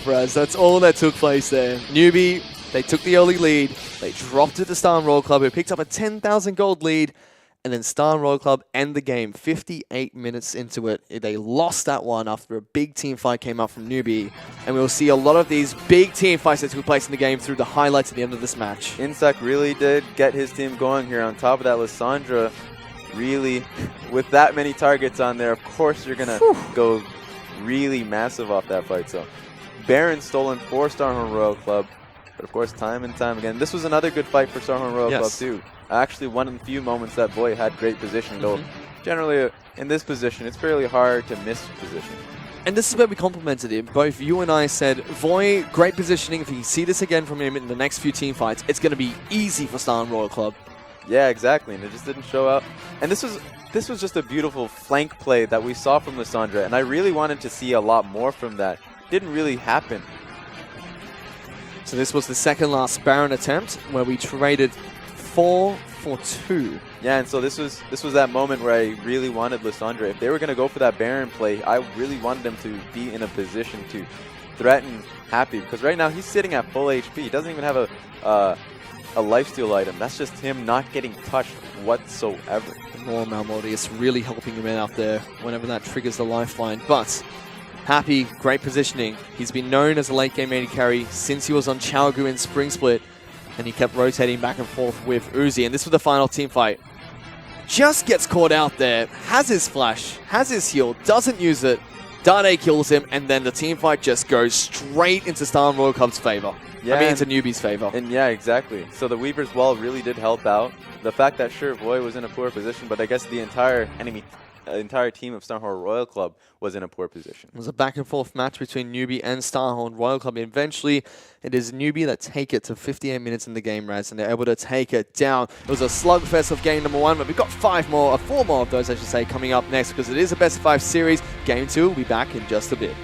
Raz. That's all that took place there. Newbee, they took the early lead. They dropped it to Starhorn Royal Club, who picked up a 10,000 gold lead. And then Starhorn Royal Club end the game 58 minutes into it. They lost that one after a big team fight came up from Newbee. And we'll see a lot of these big team fights that took place in the game through the highlights at the end of this match. Insect really did get his team going here. On top of that, Lissandra really, with that many targets on there, of course you're going to go really massive off that fight. So Baron stolen for Starhorn Royal Club. But of course, time and time again, this was another good fight for Starhorn Royal Club too. Actually, one of the few moments that Void had great position, though generally in this position, it's fairly hard to miss position. And this is where we complimented him. Both you and I said, Void, great positioning. If you see this again from him in the next few team fights, it's going to be easy for Starhorn Royal Club. Yeah, exactly. And it just didn't show out. And this was just a beautiful flank play that we saw from Lissandra. And I really wanted to see a lot more from that. Didn't really happen. So this was the second last Baron attempt where we traded 4 for 2. Yeah, and so this was that moment where I really wanted Lissandra. If they were going to go for that Baron play, I really wanted them to be in a position to threaten Happy. Because right now he's sitting at full HP. He doesn't even have a lifesteal item. That's just him not getting touched whatsoever. More Malmortius really helping him out there whenever that triggers the lifeline. But Happy, great positioning. He's been known as a late game AD carry since he was on Chaogu in Spring Split. And he kept rotating back and forth with Uzi. And this was the final team fight. Just gets caught out there. Has his flash. Has his heal. Doesn't use it. Dade kills him. And then the team fight just goes straight into Starhorn Royal Club's favor. Yeah, I mean, into Newbee's favor. And yeah, exactly. So the Weaver's Wall really did help out. The fact that, sure, Void was in a poor position, but I guess the entire team of Starhorn Royal Club was in a poor position. It was a back and forth match between Newbee and Starhorn Royal Club. Eventually, it is Newbee that take it to 58 minutes in the game, Raz, and they're able to take it down. It was a slugfest of game number 1, but we've got 4 more of those, I should say, coming up next, because it is a best of 5 series. Game 2 will be back in just a bit.